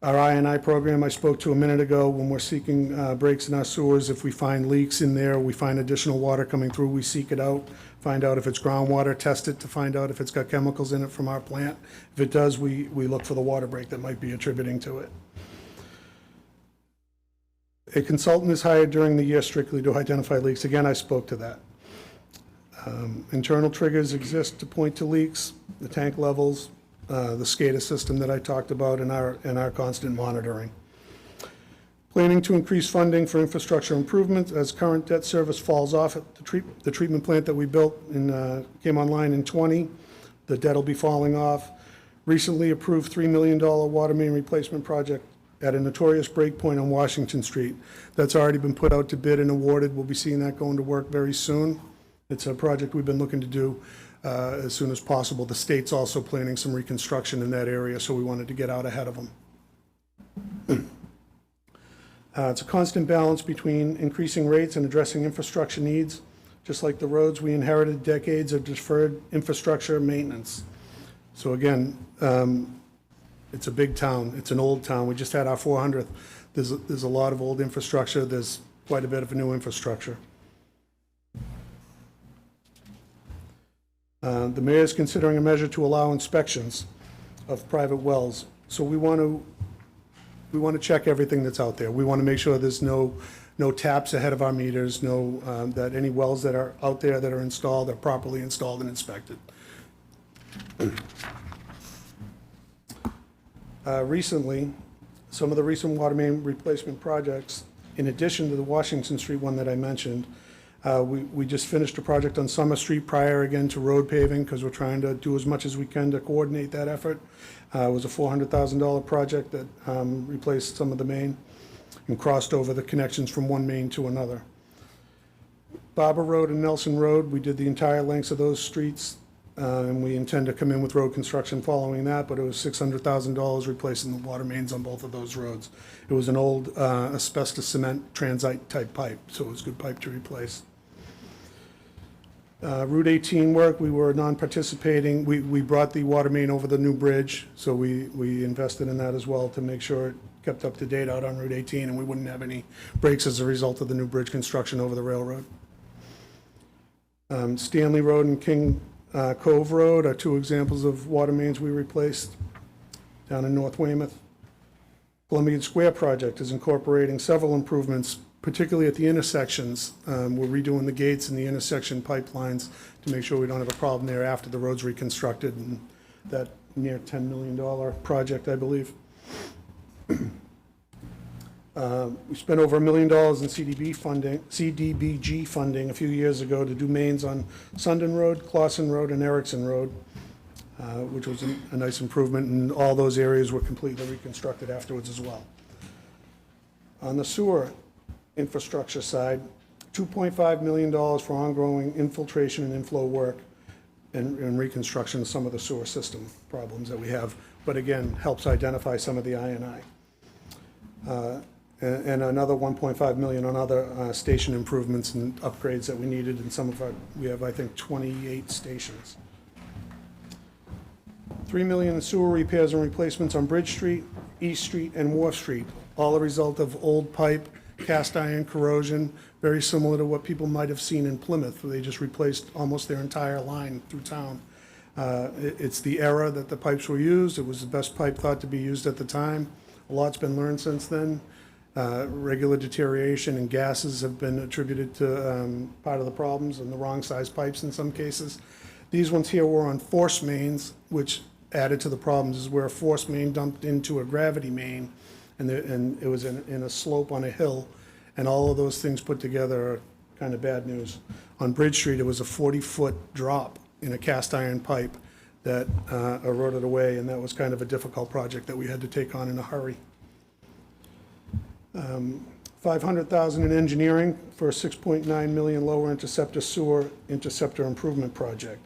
Our I&I program I spoke to a minute ago, when we're seeking breaks in our sewers, if we find leaks in there, we find additional water coming through, we seek it out, find out if it's groundwater, test it to find out if it's got chemicals in it from our plant. If it does, we look for the water break that might be attributing to it. A consultant is hired during the year strictly to identify leaks. Again, I spoke to that. Internal triggers exist to point to leaks, the tank levels, the SCADA system that I talked about, and our constant monitoring. Planning to increase funding for infrastructure improvements as current debt service falls off at the treatment plant that we built and came online in '20. The debt will be falling off. Recently approved $3 million water main replacement project at a notorious break point on Washington Street. That's already been put out to bid and awarded. We'll be seeing that going to work very soon. It's a project we've been looking to do as soon as possible. The state's also planning some reconstruction in that area, so we wanted to get out ahead of them. It's a constant balance between increasing rates and addressing infrastructure needs. Just like the roads, we inherited decades of deferred infrastructure maintenance. So again, it's a big town. It's an old town. We just had our 400th. There's a lot of old infrastructure. There's quite a bit of new infrastructure. The mayor is considering a measure to allow inspections of private wells. So we want to check everything that's out there. We want to make sure there's no taps ahead of our meters, that any wells that are out there that are installed are properly installed and inspected. Recently, some of the recent water main replacement projects, in addition to the Washington Street one that I mentioned, we just finished a project on Summer Street prior again to road paving, because we're trying to do as much as we can to coordinate that effort. It was a $400,000 project that replaced some of the main and crossed over the connections from one main to another. Barber Road and Nelson Road, we did the entire lengths of those streets, and we intend to come in with road construction following that, but it was $600,000 replacing the water mains on both of those roads. It was an old asbestos cement transite type pipe, so it was a good pipe to replace. Route 18 work, we were non-participating. We brought the water main over the new bridge, so we invested in that as well to make sure it kept up to date out on Route 18 and we wouldn't have any breaks as a result of the new bridge construction over the railroad. Stanley Road and King Cove Road are two examples of water mains we replaced down in North Weymouth. Columbia Square project is incorporating several improvements, particularly at the intersections. We're redoing the gates and the intersection pipelines to make sure we don't have a problem there after the road's reconstructed, and that near $10 million project, I believe. We spent over $1 million in CDBG funding a few years ago to do mains on Sundon Road, Clausen Road, and Erickson Road, which was a nice improvement, and all those areas were completely reconstructed afterwards as well. On the sewer infrastructure side, $2.5 million for ongoing infiltration and inflow work and reconstruction of some of the sewer system problems that we have, but again, helps identify some of the I&I. And another $1.5 million on other station improvements and upgrades that we needed in some of our, we have, I think, 28 stations. $3 million in sewer repairs and replacements on Bridge Street, East Street, and Wharf Street, all a result of old pipe, cast iron corrosion, very similar to what people might have seen in Plymouth, where they just replaced almost their entire line through town. It's the era that the pipes were used. It was the best pipe thought to be used at the time. A lot's been learned since then. Regular deterioration and gases have been attributed to part of the problems, and the wrong size pipes in some cases. These ones here were on force mains, which added to the problems, is where a force main dumped into a gravity main, and it was in a slope on a hill, and all of those things put together are kind of bad news. On Bridge Street, it was a 40-foot drop in a cast iron pipe that eroded away, and that was kind of a difficult project that we had to take on in a hurry. $500,000 in engineering for a $6.9 million lower interceptor sewer interceptor improvement project.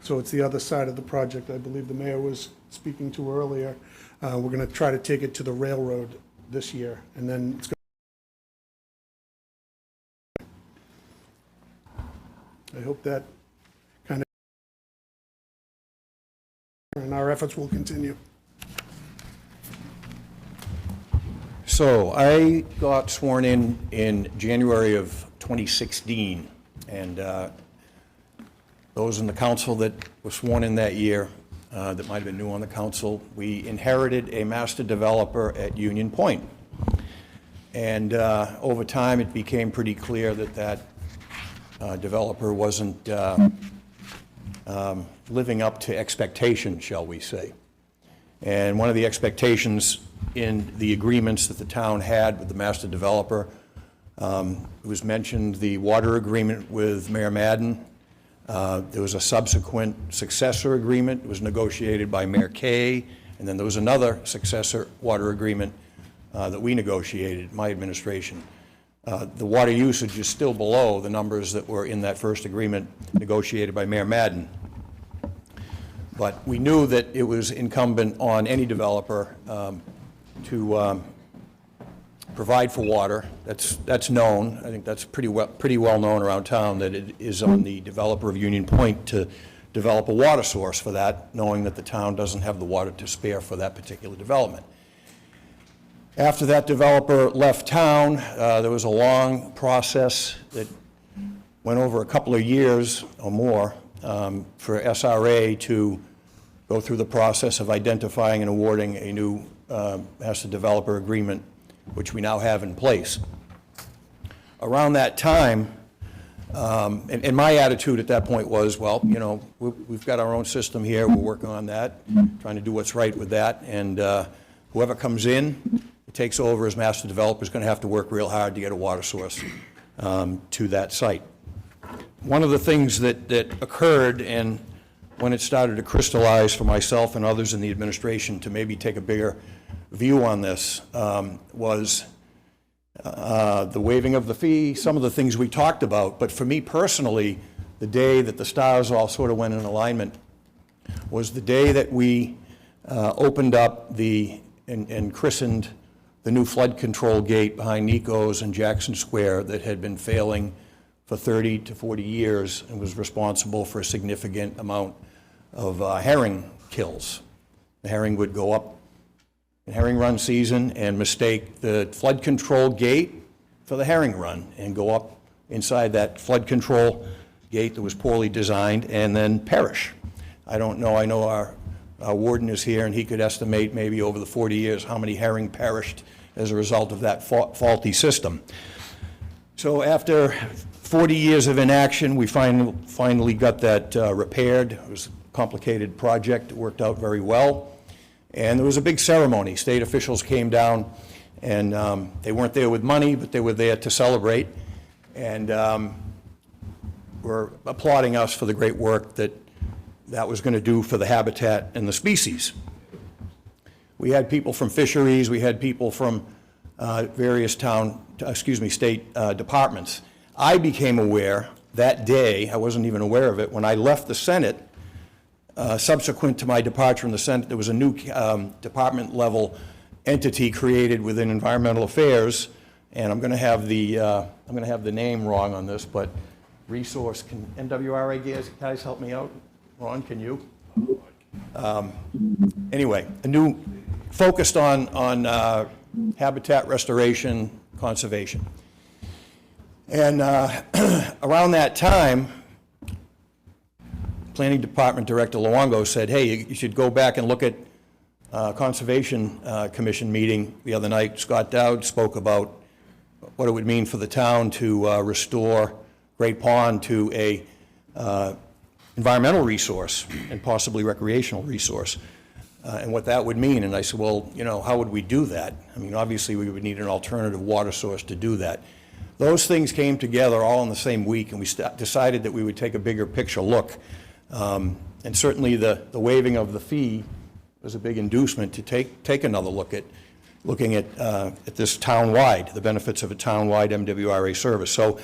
So it's the other side of the project I believe the mayor was speaking to earlier. We're going to try to take it to the railroad this year, and then it's I hope that kind of, and our efforts will continue. So I got sworn in January of 2016, and those in the council that were sworn in that year, that might have been new on the council, we inherited a master developer at Union Point. And over time, it became pretty clear that that developer wasn't living up to expectations, shall we say. And one of the expectations in the agreements that the town had with the master developer, it was mentioned the water agreement with Mayor Madden. There was a subsequent successor agreement. It was negotiated by Mayor Kay, and then there was another successor water agreement that we negotiated, my administration. The water usage is still below the numbers that were in that first agreement negotiated by Mayor Madden. But we knew that it was incumbent on any developer to provide for water. That's known. I think that's pretty well known around town, that it is on the developer of Union Point to develop a water source for that, knowing that the town doesn't have the water to spare for that particular development. After that developer left town, there was a long process that went over a couple of years or more for SRA to go through the process of identifying and awarding a new master developer agreement, which we now have in place. Around that time, and my attitude at that point was, well, you know, we've got our own system here, we're working on that, trying to do what's right with that, and whoever comes in, takes over as master developer, is going to have to work real hard to get a water source to that site. One of the things that occurred, and when it started to crystallize for myself and others in the administration to maybe take a bigger view on this, was the waiving of the fee, some of the things we talked about. But for me personally, the day that the stars all sort of went in alignment was the day that we opened up and christened the new flood control gate behind Nico's and Jackson Square that had been failing for 30 to 40 years and was responsible for a significant amount of herring kills. The herring would go up in herring run season and mistake the flood control gate for the herring run and go up inside that flood control gate that was poorly designed and then perish. I don't know, I know our warden is here and he could estimate maybe over the 40 years how many herring perished as a result of that faulty system. So after 40 years of inaction, we finally got that repaired. It was a complicated project. It worked out very well. And there was a big ceremony. State officials came down, and they weren't there with money, but they were there to celebrate. And were applauding us for the great work that was going to do for the habitat and the species. We had people from fisheries, we had people from various state departments. I became aware that day, I wasn't even aware of it, when I left the Senate, subsequent to my departure from the Senate, there was a new department-level entity created within Environmental Affairs, and I'm going to have the name wrong on this, but resource, can MWRA guys help me out? Ron, can you? Anyway, a new focused on habitat restoration, conservation. And around that time, Planning Department Director Luongo said, hey, you should go back and look at Conservation Commission meeting the other night. Scott Dowd spoke about what it would mean for the town to restore Great Pond to a environmental resource and possibly recreational resource, and what that would mean. And I said, well, you know, how would we do that? I mean, obviously we would need an alternative water source to do that. Those things came together all in the same week, and we decided that we would take a bigger picture look. And certainly the waiving of the fee was a big inducement to take another look at looking at this town-wide, the benefits of a town-wide MWRA service. So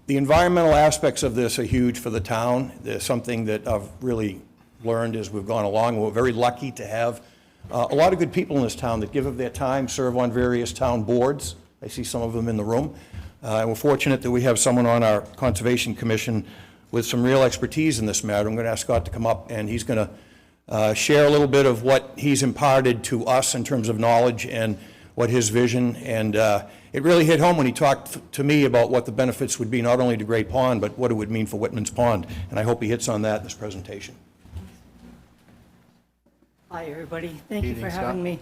the environmental aspects of this are huge for the town. There's something that I've really learned as we've gone along. We're very lucky to have a lot of good people in this town that give of their time, serve on various town boards. I see some of them in the room. And we're fortunate that we have someone on our Conservation Commission with some real expertise in this matter. I'm going to ask Scott to come up, and he's going to share a little bit of what he's imparted to us in terms of knowledge and what his vision, and it really hit home when he talked to me about what the benefits would be, not only to Great Pond, but what it would mean for Whitman's Pond, and I hope he hits on that in this presentation. Hi, everybody. Thank you for Evening, having me.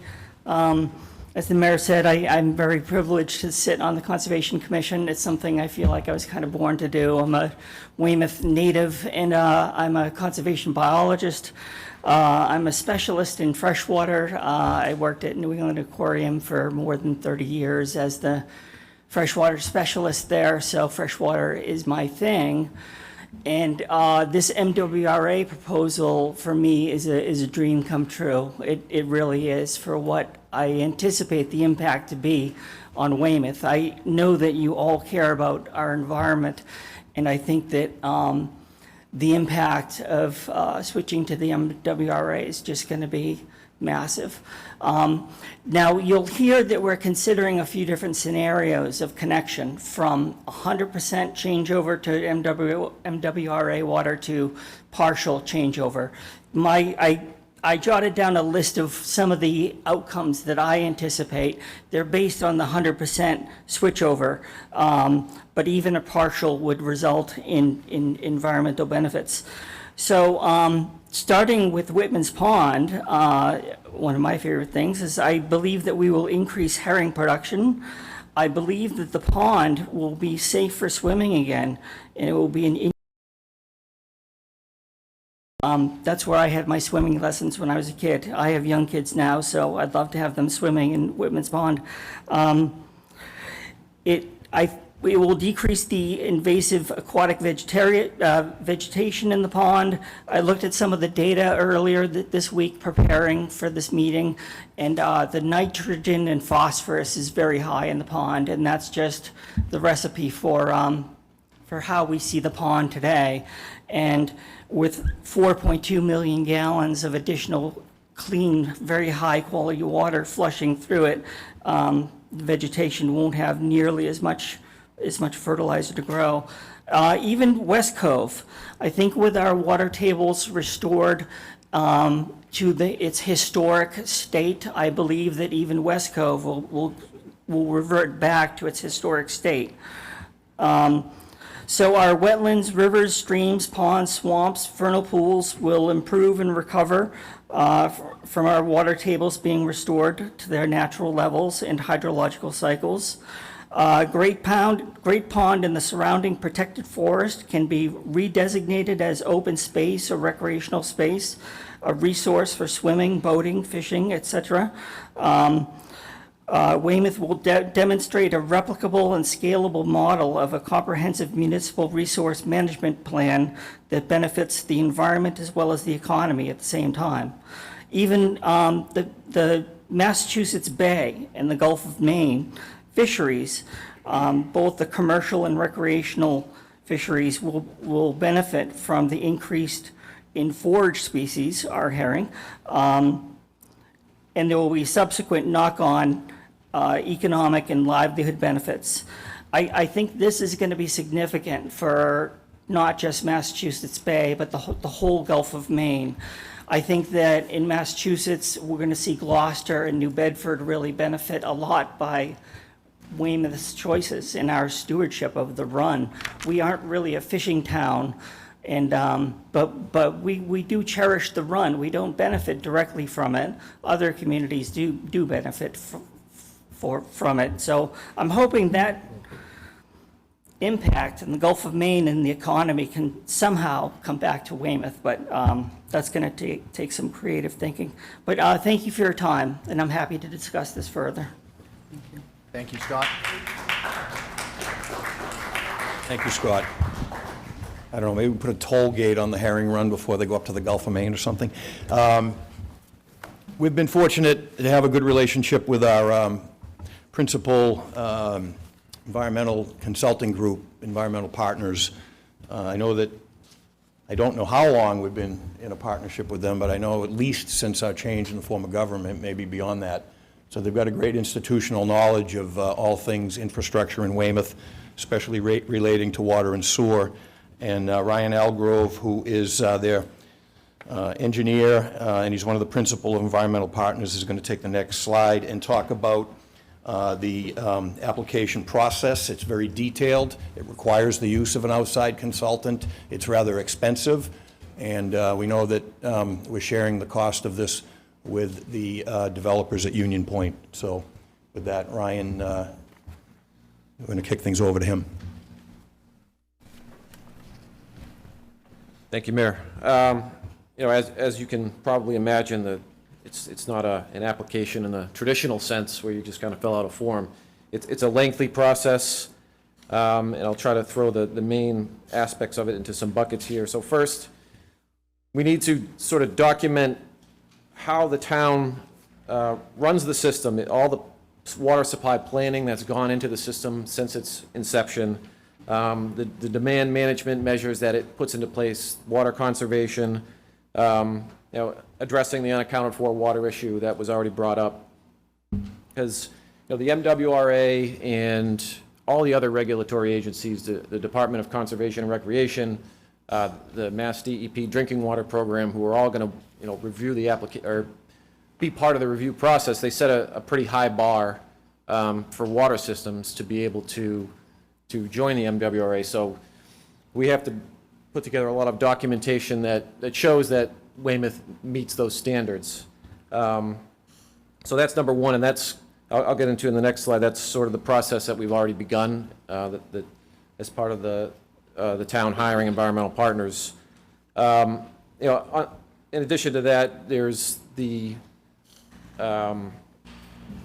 As the mayor said, I'm very privileged to sit on the Conservation Commission. It's something I feel like I was kind of born to do. I'm a Weymouth native, and I'm a conservation biologist. I'm a specialist in freshwater. I worked at New England Aquarium for more than 30 years as the freshwater specialist there, so freshwater is my thing. And this MWRA proposal for me is a dream come true. It really is, for what I anticipate the impact to be on Weymouth. I know that you all care about our environment, and I think that the impact of switching to the MWRA is just going to be massive. Now, you'll hear that we're considering a few different scenarios of connection, from 100% changeover to MWRA water to partial changeover. I jotted down a list of some of the outcomes that I anticipate. They're based on the 100% switchover, but even a partial would result in environmental benefits. So starting with Whitman's Pond, one of my favorite things is I believe that we will increase herring production. I believe that the pond will be safe for swimming again, and it will be an that's where I had my swimming lessons when I was a kid. I have young kids now, so I'd love to have them swimming in Whitman's Pond. It will decrease the invasive aquatic vegetation in the pond. I looked at some of the data earlier this week preparing for this meeting, and the nitrogen and phosphorus is very high in the pond, and that's just the recipe for how we see the pond today. And with 4.2 million gallons of additional clean, very high quality water flushing through it, vegetation won't have nearly as much fertilizer to grow. Even West Cove, I think with our water tables restored to its historic state, I believe that even West Cove will revert back to its historic state. So our wetlands, rivers, streams, ponds, swamps, vernal pools will improve and recover from our water tables being restored to their natural levels and hydrological cycles. Great Pond and the surrounding protected forest can be redesignated as open space or recreational space, a resource for swimming, boating, fishing, etc. Weymouth will demonstrate a replicable and scalable model of a comprehensive municipal resource management plan that benefits the environment as well as the economy at the same time. Even the Massachusetts Bay and the Gulf of Maine fisheries, both the commercial and recreational fisheries, will benefit from the increased in forage species, our herring, and there will be subsequent knock-on economic and livelihood benefits. I think this is going to be significant for not just Massachusetts Bay, but the whole Gulf of Maine. I think that in Massachusetts, we're going to see Gloucester and New Bedford really benefit a lot by Weymouth's choices in our stewardship of the run. We aren't really a fishing town, and but we do cherish the run. We don't benefit directly from it. Other communities do benefit from it. So I'm hoping that impact in the Gulf of Maine and the economy can somehow come back to Weymouth, but that's going to take some creative thinking. But thank you for your time, and I'm happy to discuss this further. Thank you, Scott. Thank you, Scott. I don't know, maybe we put a toll gate on the herring run before they go up to the Gulf of Maine or something. We've been fortunate to have a good relationship with our principal environmental consulting group, Environmental Partners. I know that, I don't know how long we've been in a partnership with them, but I know at least since our change in the form of government, maybe beyond that. So they've got a great institutional knowledge of all things infrastructure in Weymouth, especially relating to water and sewer. And Ryan Algrove, who is their engineer, and he's one of the principal environmental partners, is going to take the next slide and talk about the application process. It's very detailed. It requires the use of an outside consultant. It's rather expensive, and we know that we're sharing the cost of this with the developers at Union Point. So with that, Ryan, we're going to kick things over to him. Thank you, Mayor. You know, as you can probably imagine, it's not an application in the traditional sense where you just kind of fill out a form. It's a lengthy process, and I'll try to throw the main aspects of it into some buckets here. So first, we need to sort of document how the town runs the system, all the water supply planning that's gone into the system since its inception, the demand management measures that it puts into place, water conservation, you know, addressing the unaccounted for water issue that was already brought up. Because, you know, the MWRA and all the other regulatory agencies, the Department of Conservation and Recreation, the Mass DEP Drinking Water Program, who are all going to, you know, review the application or be part of the review process, they set a pretty high bar for water systems to be able to join the MWRA. So we have to put together a lot of documentation that shows that Weymouth meets those standards. So that's number one, and that's, I'll get into in the next slide, that's sort of the process that we've already begun as part of the town hiring environmental partners. You know, in addition to that, there's the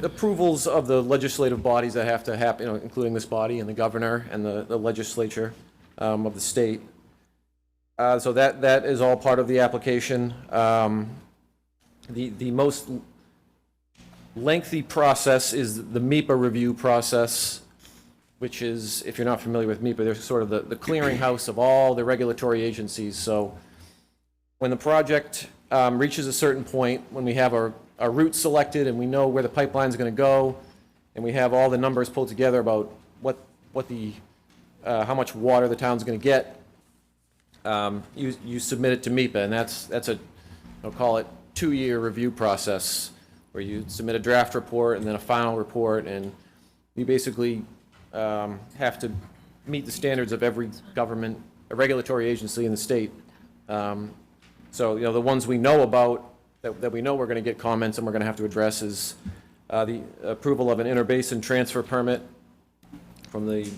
approvals of the legislative bodies that have to happen, you know, including this body and the governor and the legislature of the state. So that is all part of the application. The most lengthy process is the MWRA review process, which is, if you're not familiar with MWRA, they're sort of the clearinghouse of all the regulatory agencies. So when the project reaches a certain point, when we have our route selected and we know where the pipeline is going to go, and we have all the numbers pulled together about what the how much water the town's going to get, you submit it to MWRA, and that's a, I'll call it 2-year review process, where you submit a draft report and then a final report, and you basically have to meet the standards of every government, a regulatory agency in the state. So, you know, the ones we know about, that we know we're going to get comments and we're going to have to address is the approval of an interbasin transfer permit from the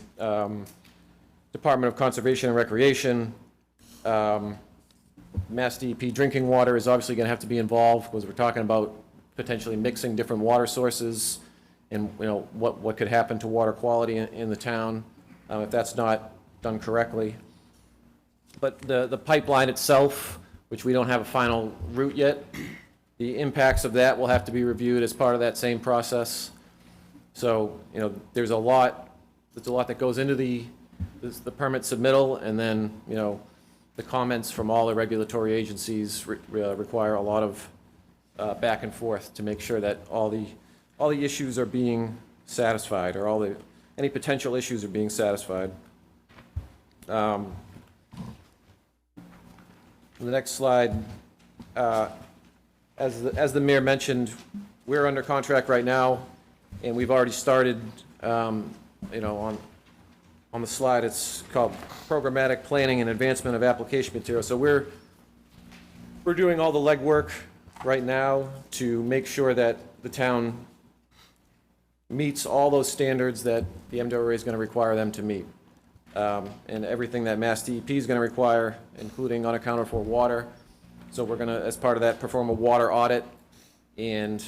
Department of Conservation and Recreation. Mass DEP drinking water is obviously going to have to be involved, because we're talking about potentially mixing different water sources, and, you know, what could happen to water quality in the town if that's not done correctly. But the pipeline itself, which we don't have a final route yet, the impacts of that will have to be reviewed as part of that same process. So, you know, there's a lot that goes into the permit submittal, and then, you know, the comments from all the regulatory agencies require a lot of back and forth to make sure that all the issues are being satisfied, or any potential issues are being satisfied. The next slide, as the mayor mentioned, we're under contract right now, and we've already started, you know, on the slide, it's called Programmatic Planning and Advancement of Application Material. So we're doing all the legwork right now to make sure that the town meets all those standards that the MWRA is going to require them to meet. And everything that Mass DEP is going to require, including unaccounted for water. So we're going to, as part of that, perform a water audit and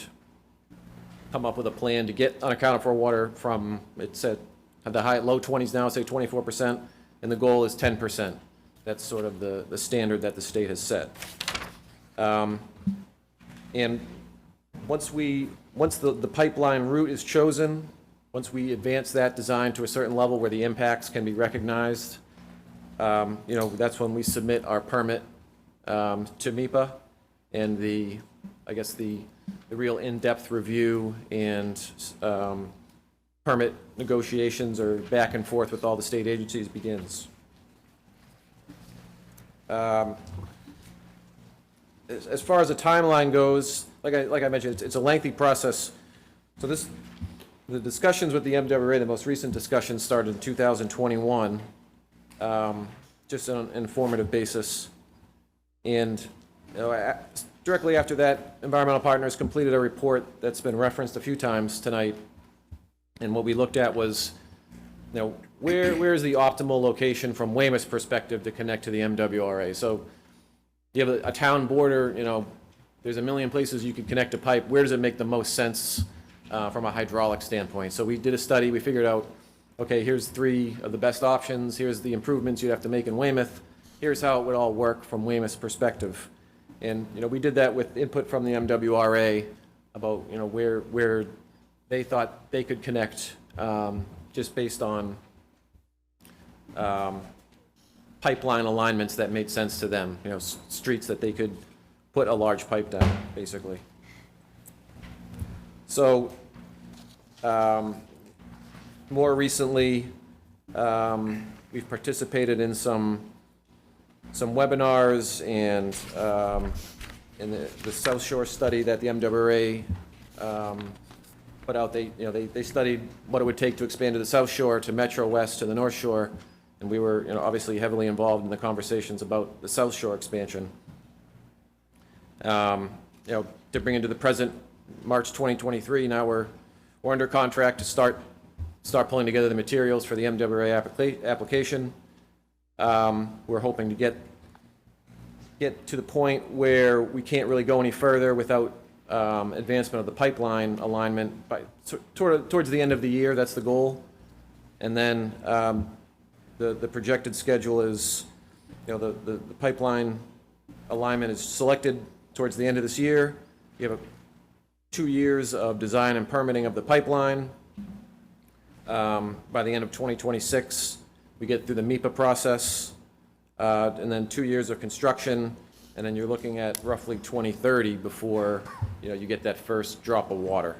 come up with a plan to get unaccounted for water from, it's at the low 20s now, say 24%, and the goal is 10%. That's sort of the standard that the state has set. And once the pipeline route is chosen, once we advance that design to a certain level where the impacts can be recognized, that's when we submit our permit to MIPA, and the real in-depth review and permit negotiations or back and forth with all the state agencies begins. As far as the timeline goes, like I mentioned, it's a lengthy process. So the discussions with the MWRA, the most recent discussions started in 2021, just on an informative basis. And directly after that, Environmental Partners completed a report that's been referenced a few times tonight. And what we looked at was, where's the optimal location from Weymouth's perspective to connect to the MWRA? So you have a town border, there's a million places you could connect a pipe. Where does it make the most sense from a hydraulic standpoint? So we did a study, we figured out, okay, here's 3 of the best options, here's the improvements you'd have to make in Weymouth, here's how it would all work from Weymouth's perspective. And, we did that with input from the MWRA about, where they thought they could connect, just based on pipeline alignments that made sense to them, streets that they could put a large pipe down, basically. So, more recently, we've participated in some webinars and in the South Shore study that the MWRA put out. They studied what it would take to expand to the South Shore, to Metro West, to the North Shore, and we were obviously heavily involved in the conversations about the South Shore expansion. To bring into the present, March 2023, now we're under contract to start pulling together the materials for the MWRA application. We're hoping to get to the point where we can't really go any further without advancement of the pipeline alignment towards the end of the year. That's the goal. And then the projected schedule is, the pipeline alignment is selected towards the end of this year. You have 2 years of design and permitting of the pipeline. By the end of 2026, we get through the MIPA process, and then 2 years of construction, and then you're looking at roughly 2030 before you get that first drop of water.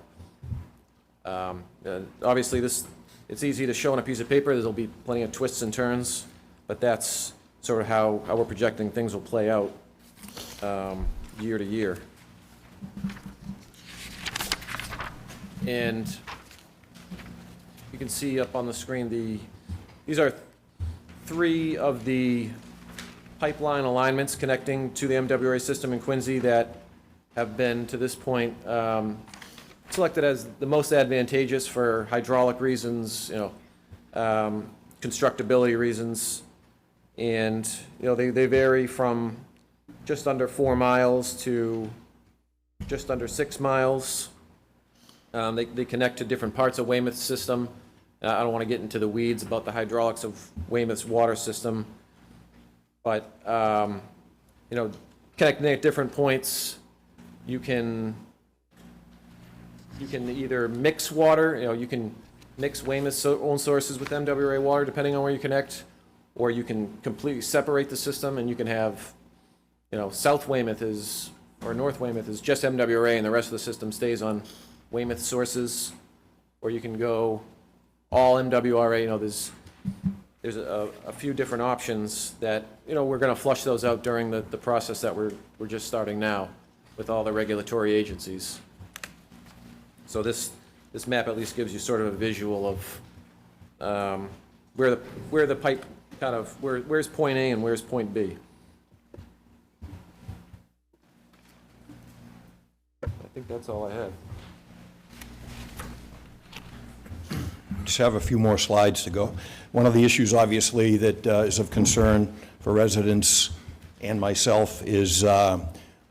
Obviously, it's easy to show on a piece of paper. There'll be plenty of twists and turns, but that's sort of how we're projecting things will play out year to year. And you can see up on the screen these are 3 of the pipeline alignments connecting to the MWRA system in Quincy that have been, to this point, selected as the most advantageous for hydraulic reasons, constructability reasons, and they vary from just under 4 miles to just under 6 miles. They connect to different parts of Weymouth's system. I don't want to get into the weeds about the hydraulics of Weymouth's water system, but connecting at different points, you can either mix water. You can mix Weymouth's own sources with MWRA water, depending on where you connect, or you can completely separate the system, and you can have, South Weymouth or North Weymouth is just MWRA, and the rest of the system stays on Weymouth sources, or you can go all MWRA. There's a few different options that we're going to flush those out during the process that we're just starting now with all the regulatory agencies. So this map at least gives you sort of a visual of where the pipe where's point A and where's point B. I think that's all I had. Just have a few more slides to go. One of the issues, obviously, that is of concern for residents and myself is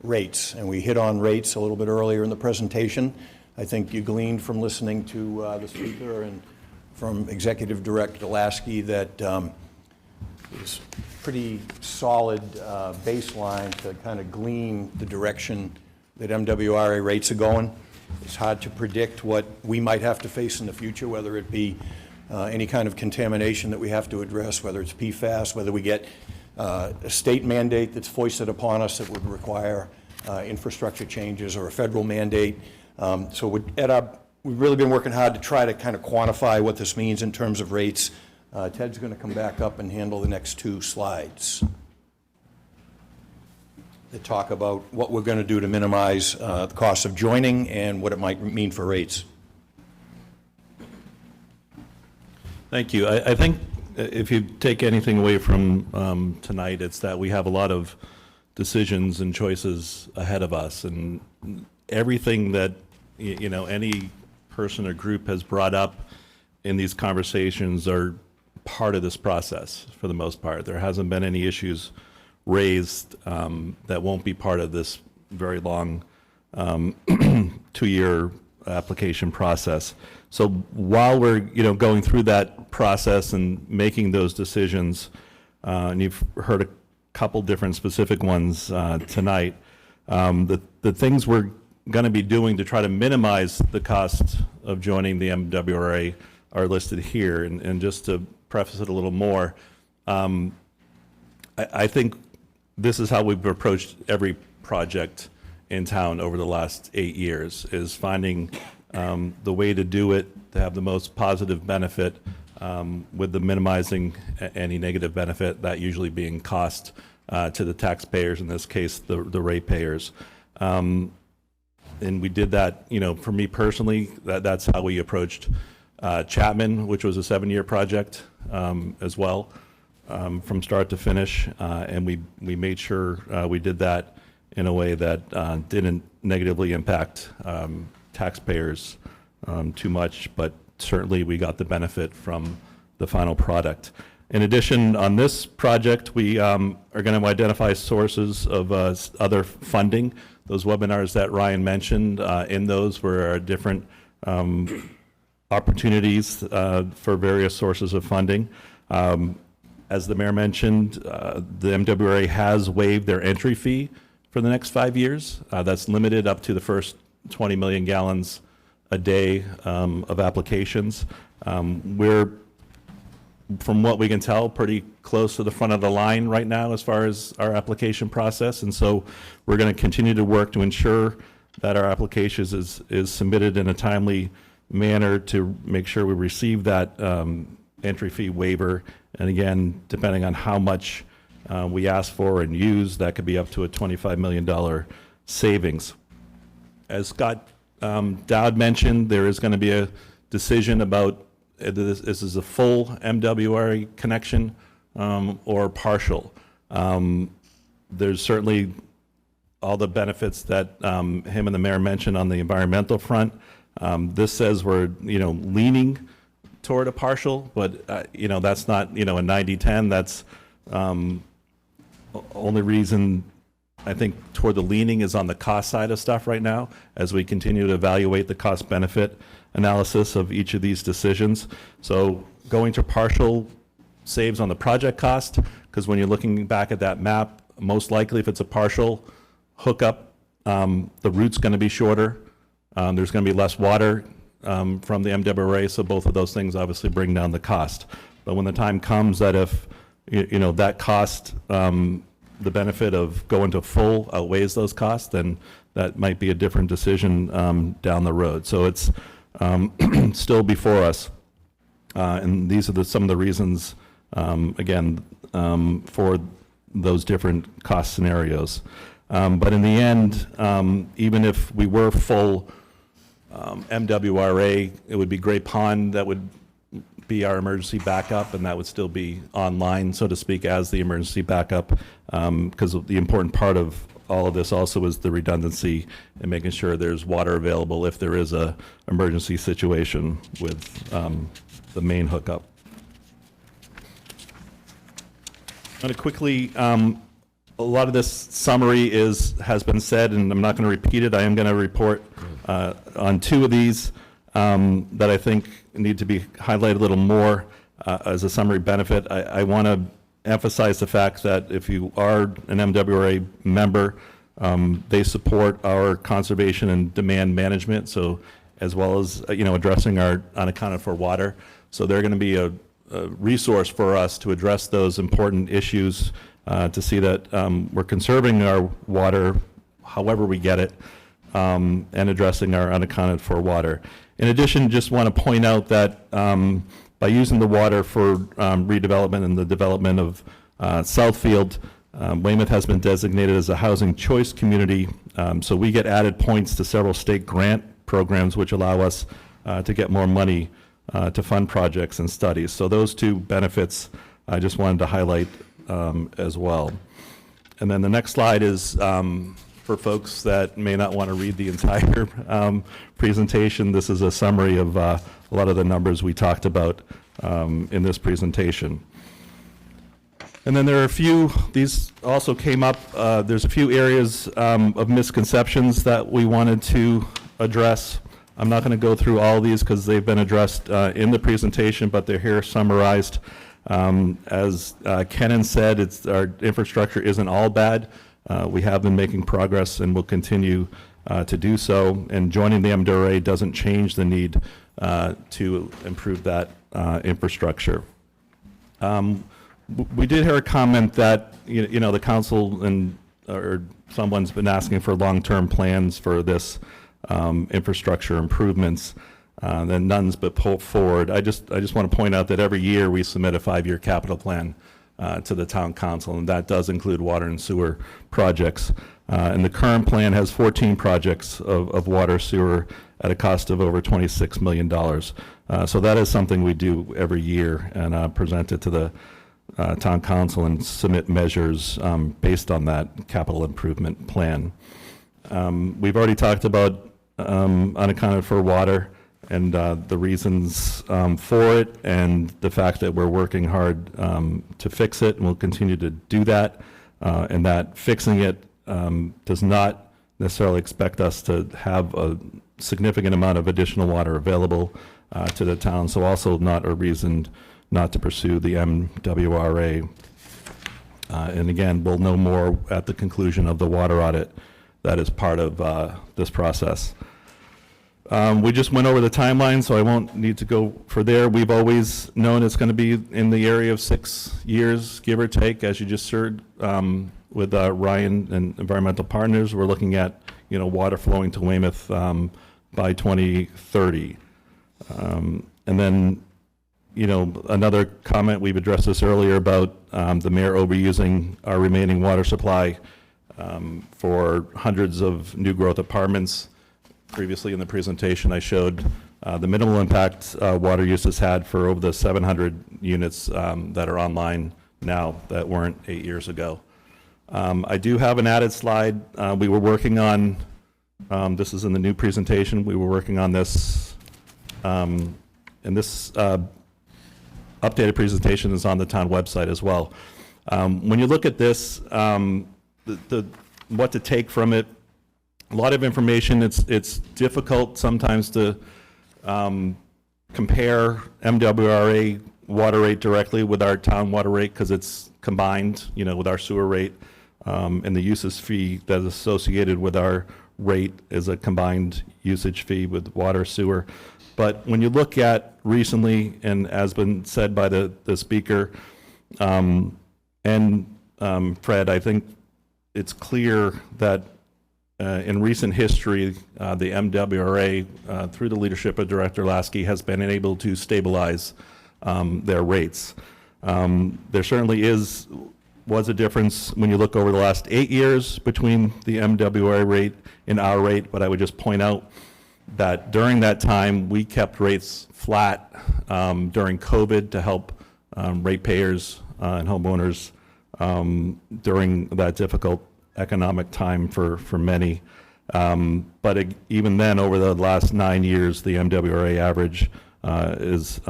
rates. And we hit on rates a little bit earlier in the presentation. I think you gleaned from listening to the speaker and from Executive Director Lasky that it's pretty solid baseline to kind of glean the direction that MWRA rates are going. It's hard to predict what we might have to face in the future, whether it be any kind of contamination that we have to address, whether it's PFAS, whether we get a state mandate that's foisted upon us that would require infrastructure changes, or a federal mandate. So we've really been working hard to try to kind of quantify what this means in terms of rates. Ted's going to come back up and handle the next 2 slides that talk about what we're going to do to minimize the cost of joining and what it might mean for rates. Thank you. I think if you take anything away from tonight, it's that we have a lot of decisions and choices ahead of us, and everything that any person or group has brought up in these conversations are part of this process for the most part. There hasn't been any issues raised that won't be part of this very long 2-year application process. So while we're going through that process and making those decisions, and you've heard a couple different specific ones tonight, the things we're going to be doing to try to minimize the cost of joining the MWRA are listed here. And just to preface it a little more, I think this is how we've approached every project in town over the last 8 years, is finding the way to do it to have the most positive benefit with the minimizing any negative benefit, that usually being cost to the taxpayers, in this case, the ratepayers. And we did that, for me personally, that's how we approached Chapman, which was a 7-year project as well, from start to finish. And we made sure we did that in a way that didn't negatively impact taxpayers too much, but certainly we got the benefit from the final product. In addition, on this project, we are going to identify sources of other funding. Those webinars that Ryan mentioned, in those were different opportunities for various sources of funding. As the mayor mentioned, the MWRA has waived their entry fee for the next 5 years. That's limited up to the first 20 million gallons a day of applications. We're, from what we can tell, pretty close to the front of the line right now as far as our application process, and so we're going to continue to work to ensure that our applications is submitted in a timely manner to make sure we receive that entry fee waiver. And again, depending on how much we ask for and use, that could be up to a $25 million savings. As Scott Dowd mentioned, there is going to be a decision about this is a full MWRA connection or partial. There's certainly all the benefits that him and the mayor mentioned on the environmental front. This says we're leaning toward a partial, but that's not a 90-10. That's only reason I think toward the leaning is on the cost side of stuff right now, as we continue to evaluate the cost benefit analysis of each of these decisions. So going to partial saves on the project cost, because when you're looking back at that map, most likely if it's a partial hookup, the route's going to be shorter. There's going to be less water from the MWRA, so both of those things obviously bring down the cost. But when the time comes that if that cost, the benefit of going to full outweighs those costs, then that might be a different decision down the road. So it's still before us, and these are some of the reasons, again, for those different cost scenarios. But in the end, even if we were full MWRA, it would be Great Pond that would be our emergency backup, and that would still be online, so to speak, as the emergency backup, because the important part of all of this also is the redundancy and making sure there's water available if there is a emergency situation with the main hookup. I'm going to quickly, a lot of this summary has been said, and I'm not going to repeat it. I am going to report on 2 of these that I think need to be highlighted a little more as a summary benefit. I want to emphasize the fact that if you are an MWRA member, They support our conservation and demand management, so as well as, addressing our unaccounted for water. So they're going to be a resource for us to address those important issues, to see that we're conserving our water however we get it, and addressing our unaccounted for water. In addition, just want to point out that by using the water for redevelopment and the development of Southfield, Weymouth has been designated as a housing choice community, so we get added points to several state grant programs which allow us to get more money to fund projects and studies. So those two benefits I just wanted to highlight as well. And then the next slide is for folks that may not want to read the entire presentation. This is a summary of a lot of the numbers we talked about in this presentation. And then there are a few, these also came up, there's a few areas of misconceptions that we wanted to address. I'm not going to go through all of these because they've been addressed in the presentation, but they're here summarized. As Kenan said, our infrastructure isn't all bad. We have been making progress and will continue to do so. And joining the MWRA doesn't change the need to improve that infrastructure. We did hear a comment that the council or someone's been asking for long-term plans for this infrastructure improvements. Then none's been pulled forward. I just want to point out that every year we submit a 5-year capital plan to the town council, and that does include water and sewer projects. And the current plan has 14 projects of water sewer at a cost of over $26 million. So that is something we do every year and present it to the town council and submit measures based on that capital improvement plan. We've already talked about unaccounted for water and the reasons for it, and the fact that we're working hard to fix it, and we'll continue to do that, and that fixing it does not necessarily expect us to have a significant amount of additional water available to the town, so also not a reason not to pursue the MWRA. And again, we'll know more at the conclusion of the water audit that is part of this process. We just went over the timeline, so I won't need to go for there. We've always known it's going to be in the area of 6 years, give or take, as you just heard with Ryan and Environmental Partners. We're looking at water flowing to Weymouth by 2030. And then another comment, we've addressed this earlier about the mayor overusing our remaining water supply for hundreds of new growth apartments. Previously in the presentation, I showed the minimal impact water use has had for over the 700 units that are online now that weren't 8 years ago. I do have an added slide. We were working on, this is in the new presentation, we were working on this, and this updated presentation is on the town website as well. When you look at this, what to take from it, a lot of information. It's difficult sometimes to compare MWRA water rate directly with our town water rate because it's combined, with our sewer rate, and the usage fee that is associated with our rate is a combined usage fee with water sewer. But when you look at recently, and as been said by the speaker and Fred, I think it's clear that in recent history, the MWRA, through the leadership of Director Lasky, has been able to stabilize their rates. There certainly was a difference when you look over the last 8 years between the MWRA rate and our rate, but I would just point out that during that time, we kept rates flat during COVID to help ratepayers and homeowners during that difficult economic time for many. But even then, over the last 9 years, the MWRA average is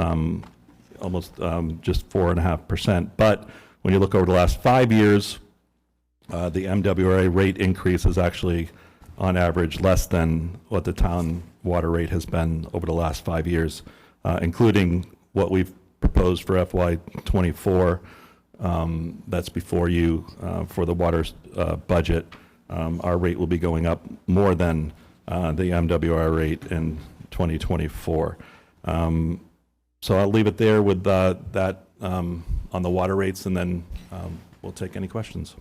almost just 4.5%. But when you look over the last 5 years, the MWRA rate increase is actually on average less than what the town water rate has been over the last 5 years, including what we've proposed for FY24. That's before you for the water budget. our rate will be going up more than the MWR rate in 2024. So I'll leave it there with that on the water rates, and then we'll take any questions.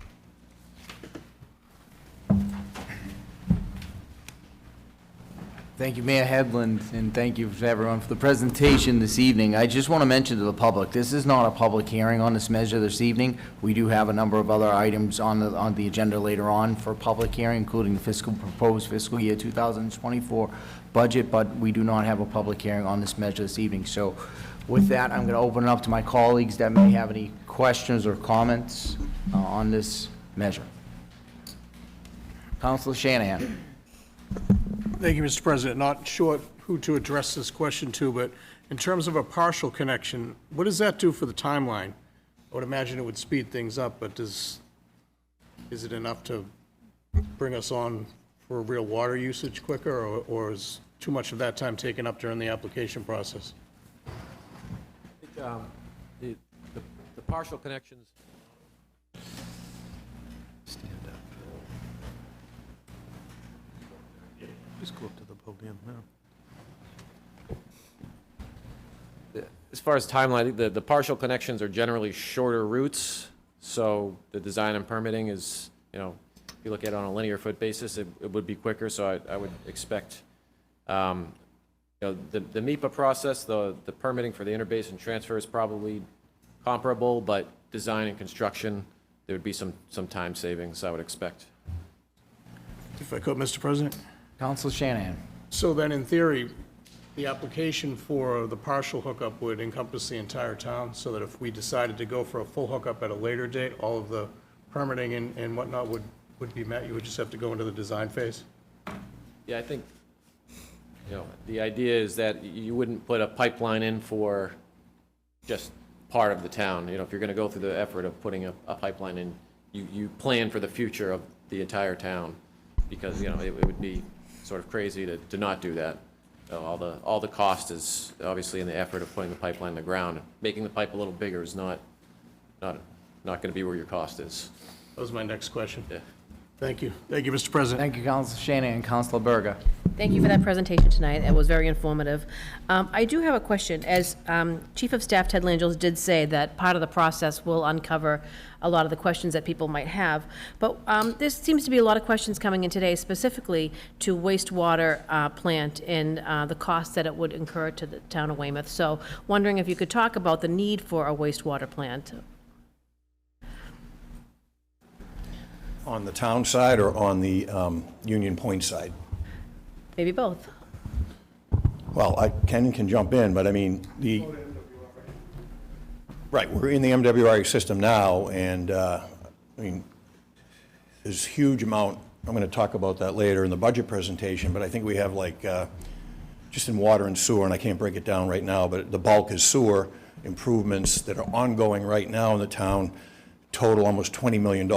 Thank you, Mayor Headland, and thank you to everyone for the presentation this evening. I just want to mention to the public, this is not a public hearing on this measure this evening. We do have a number of other items on the agenda later on for public hearing, including the proposed fiscal year 2024 budget, but we do not have a public hearing on this measure this evening. So with that, I'm going to open it up to my colleagues that may have any questions or comments on this measure. Councilor Shanahan. Thank you, Mr. President. Not sure who to address this question to, but in terms of a partial connection, what does that do for the timeline? I would imagine it would speed things up, but is it enough to bring us on for real water usage quicker, or is too much of that time taken up during the application process? The partial connections. Just go up to the podium now. As far as timeline, the partial connections are generally shorter routes, so the design and permitting is, if you look at it on a linear foot basis, it would be quicker, so I would expect, the MIPA process, the permitting for the interbasin transfer is probably comparable, but design and construction, there would be some time savings, I would expect. If I could, Mr. President? Councilor Shanahan. So then, in theory, the application for the partial hookup would encompass the entire town, so that if we decided to go for a full hookup at a later date, all of the permitting and whatnot would be met? You would just have to go into the design phase? Yeah, I think, the idea is that you wouldn't put a pipeline in for just part of the town. If you're going to go through the effort of putting a pipeline in, you plan for the future of the entire town, because, it would be sort of crazy to not do that. All the cost is obviously in the effort of putting the pipeline in the ground. Making the pipe a little bigger is not going to be where your cost is. That was my next question. Yeah. Thank you. Thank you, Mr. President. Thank you, Councilor Shanahan. Councilor Berger. Thank you for that presentation tonight. It was very informative. I do have a question. As Chief of Staff Ted Langels did say that part of the process will uncover a lot of the questions that people might have. But there seems to be a lot of questions coming in today specifically to wastewater plant and the cost that it would incur to the town of Weymouth. So wondering if you could talk about the need for a wastewater plant. On the town side or on the Union Point side? Maybe both. Well, Ken can jump in, but I mean, right, we're in the MWRA system now, and there's a huge amount, I'm going to talk about that later in the budget presentation, but I think we have just in water and sewer, and I can't break it down right now, but the bulk is sewer improvements that are ongoing right now in the town, total almost $20 million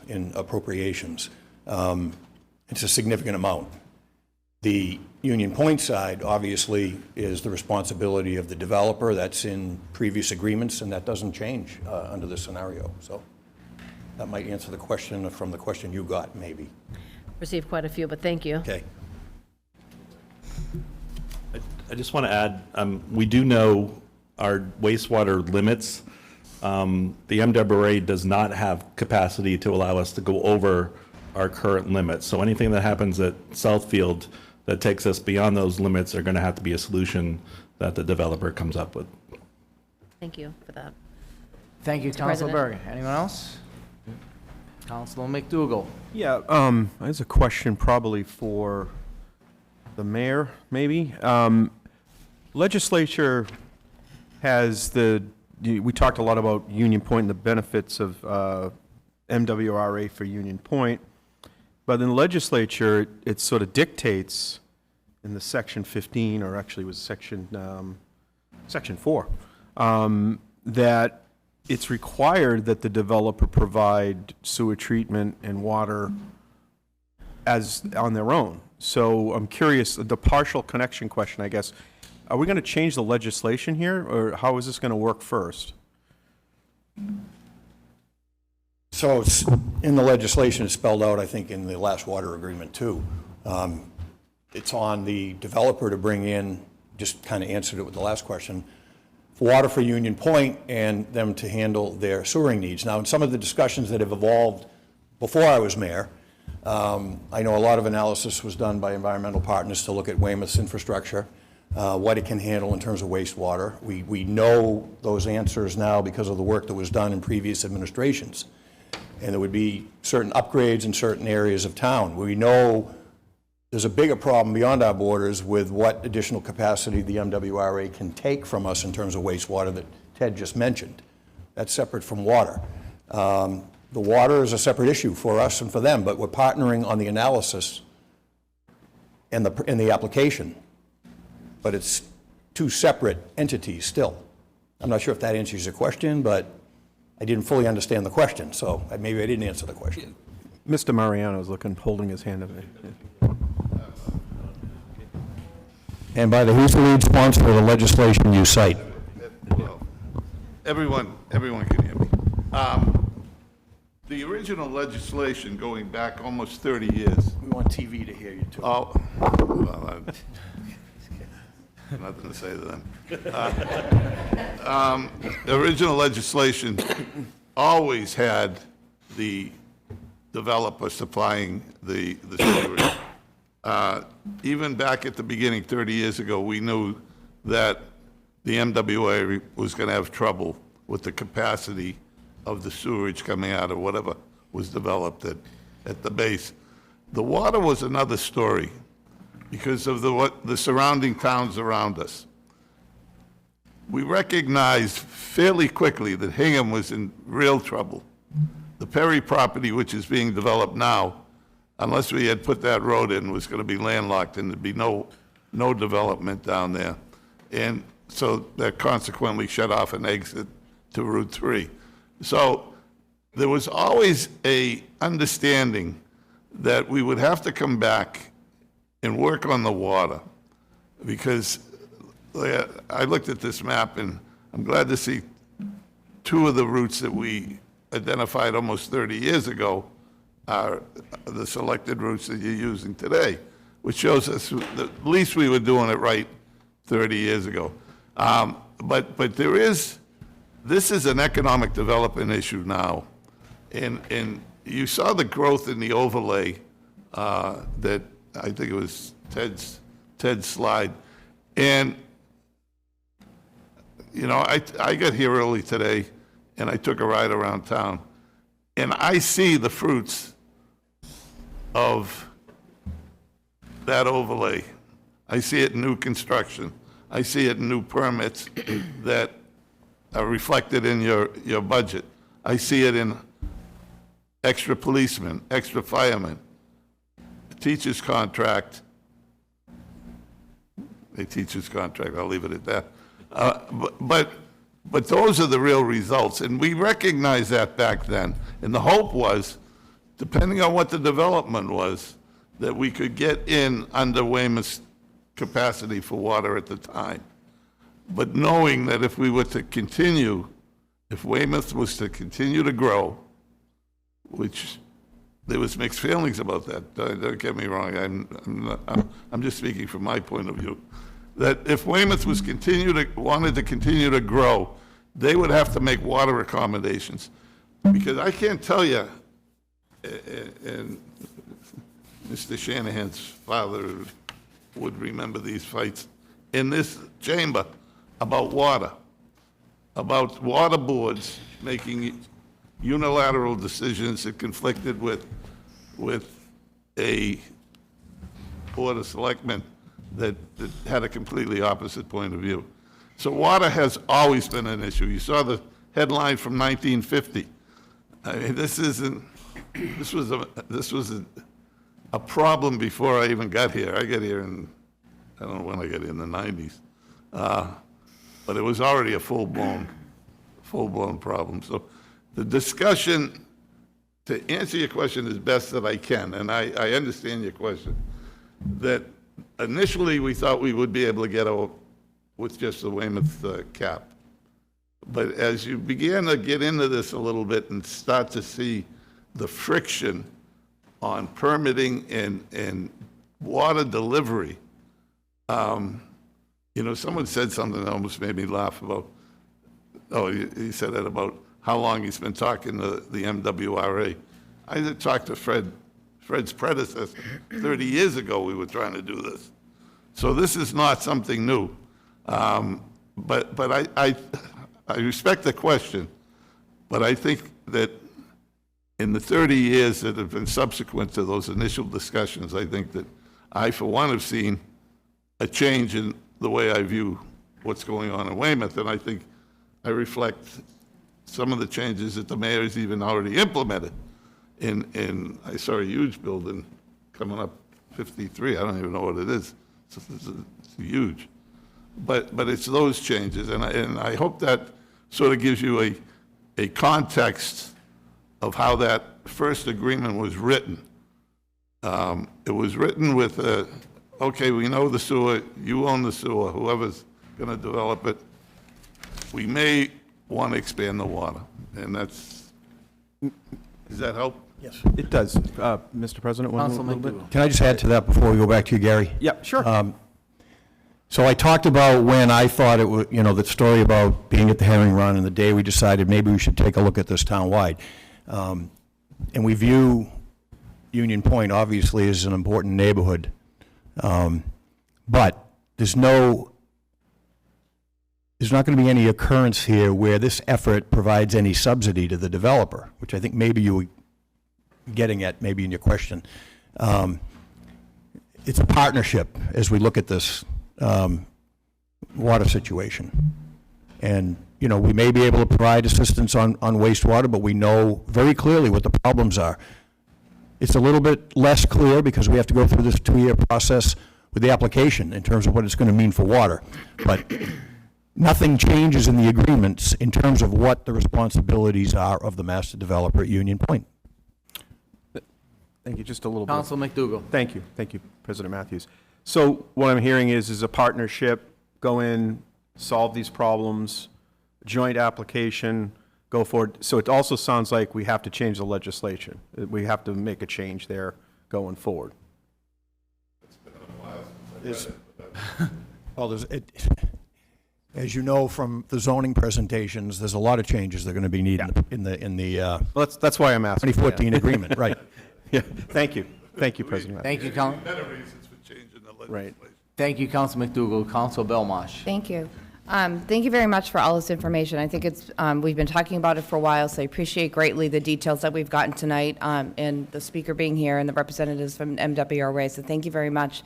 in appropriations. It's a significant amount. The Union Point side, obviously, is the responsibility of the developer. That's in previous agreements, and that doesn't change under this scenario. So that might answer the question from the question you got, maybe. Received quite a few, but thank you. Okay. I just want to add, we do know our wastewater limits. The MWRA does not have capacity to allow us to go over our current limits. So anything that happens at Southfield that takes us beyond those limits are going to have to be a solution that the developer comes up with. Thank you for that. Thank you, Mr. Councilor President. Berger. Anyone else? Councilor McDougal. Yeah, there's a question probably for the mayor, maybe. Legislature has we talked a lot about Union Point and the benefits of MWRA for Union Point, but in the legislature, it sort of dictates in the section 15, or actually it was section 4, that it's required that the developer provide sewer treatment and water as on their own. So I'm curious, the partial connection question, I guess, are we going to change the legislation here, or how is this going to work first? So it's, in the legislation, it's spelled out, I think, in the last water agreement, too. It's on the developer to bring in, just kind of answered it with the last question, water for Union Point and them to handle their sewering needs. Now, in some of the discussions that have evolved before I was mayor, I know a lot of analysis was done by environmental partners to look at Weymouth's infrastructure, what it can handle in terms of wastewater. We know those answers now because of the work that was done in previous administrations. And there would be certain upgrades in certain areas of town. We know there's a bigger problem beyond our borders with what additional capacity the MWRA can take from us in terms of wastewater that Ted just mentioned. That's separate from water. The water is a separate issue for us and for them, but we're partnering on the analysis and the application. But it's two separate entities still. I'm not sure if that answers your question, but I didn't fully understand the question, so maybe I didn't answer the question. Mr. Mariano's holding his hand up. And by the, who's the lead sponsor of the legislation you cite? Well, everyone can hear me. The original legislation going back almost 30 years. We want TV to hear you, too. Oh, well, nothing to say to them. The original legislation always had the developer supplying the sewerage. Even back at the beginning, 30 years ago, we knew that the MWRA was going to have trouble with the capacity of the sewerage coming out of whatever was developed at the base. The water was another story because of the surrounding towns around us. We recognized fairly quickly that Hingham was in real trouble. The Perry property, which is being developed now, unless we had put that road in, was going to be landlocked and there'd be no development down there. And so that consequently shut off an exit to Route 3. So there was always a understanding that we would have to come back and work on the water, because I looked at this map and I'm glad to see two of the routes that we identified almost 30 years ago are the selected routes that you're using today, which shows us that at least we were doing it right 30 years ago. But this is an economic development issue now. And you saw the growth in the overlay that I think it was Ted's slide. And, you know, I got here early today and I took a ride around town. And I see the fruits of that overlay. I see it in new construction. I see it in new permits that are reflected in your budget. I see it in extra policemen, extra firemen, a teacher's contract, I'll leave it at that. But those are the real results, and we recognized that back then. And the hope was, depending on what the development was, that we could get in under Weymouth's capacity for water at the time. But knowing that if we were to continue, if Weymouth was to continue to grow, which there was mixed feelings about that, don't get me wrong, I'm just speaking from my point of view, that if Weymouth was wanted to continue to grow, they would have to make water accommodations. Because I can't tell you, and Mr. Shanahan's father would remember these fights in this chamber about water boards making unilateral decisions that conflicted with a board of selectmen that had a completely opposite point of view. So water has always been an issue. You saw the headline from 1950. I mean, this was a problem before I even got here. I got here in, I don't know when I got here, in the 90s. But it was already a full-blown problem. So the discussion, to answer your question as best that I can, and I understand your question, that initially we thought we would be able to get out with just the Weymouth cap. But as you began to get into this a little bit and start to see the friction on permitting and water delivery. Someone said something that almost made me laugh about, he said that about how long he's been talking to the MWRA. I had talked to Fred's predecessor. 30 years ago, we were trying to do this. So this is not something new. But I respect the question, but I think that in the 30 years that have been subsequent to those initial discussions, I think that I, for one, have seen a change in the way I view what's going on in Weymouth, and I think I reflect some of the changes that the mayor's even already implemented. I saw a huge building coming up 53, I don't even know what it is. It's huge. But it's those changes, and I hope that sort of gives you a context of how that first agreement was written. It was written with, okay, we know the sewer, you own the sewer, whoever's going to develop it, we may want to expand the water, and does that help? Yes. It does. Mr. President, one Councilman little bit? Can I just add to that before we go back to you, Gary? Yeah, sure. So I talked about when I thought it was, the story about being at the herring run and the day we decided maybe we should take a look at this townwide. And we view Union Point, obviously, as an important neighborhood. But there's not going to be any occurrence here where this effort provides any subsidy to the developer, which I think maybe you were getting at maybe in your question. It's a partnership as we look at this water situation. And, we may be able to provide assistance on wastewater, but we know very clearly what the problems are. It's a little bit less clear because we have to go through this 2-year process with the application in terms of what it's going to mean for water. But nothing changes in the agreements in terms of what the responsibilities are of the master developer at Union Point. Thank you. Just a little bit. Council McDougall. Thank you. Thank you, President Matthews. So what I'm hearing is a partnership, go in, solve these problems, joint application, go forward. So it also sounds like we have to change the legislation. We have to make a change there going forward. Well, as you know from the zoning presentations, there's a lot of changes that are going to be needed in the Well, that's why I'm asking. 2014 agreement, right? Yeah. Thank you. Thank you, President Matthews. Thank you, Council. Better reasons for changing the legislation. Right. Thank you, Council McDougall. Council Belmarsh. Thank you. Thank you very much for all this information. I think we've been talking about it for a while, so I appreciate greatly the details that we've gotten tonight, and the speaker being here and the representatives from MWRA, so thank you very much.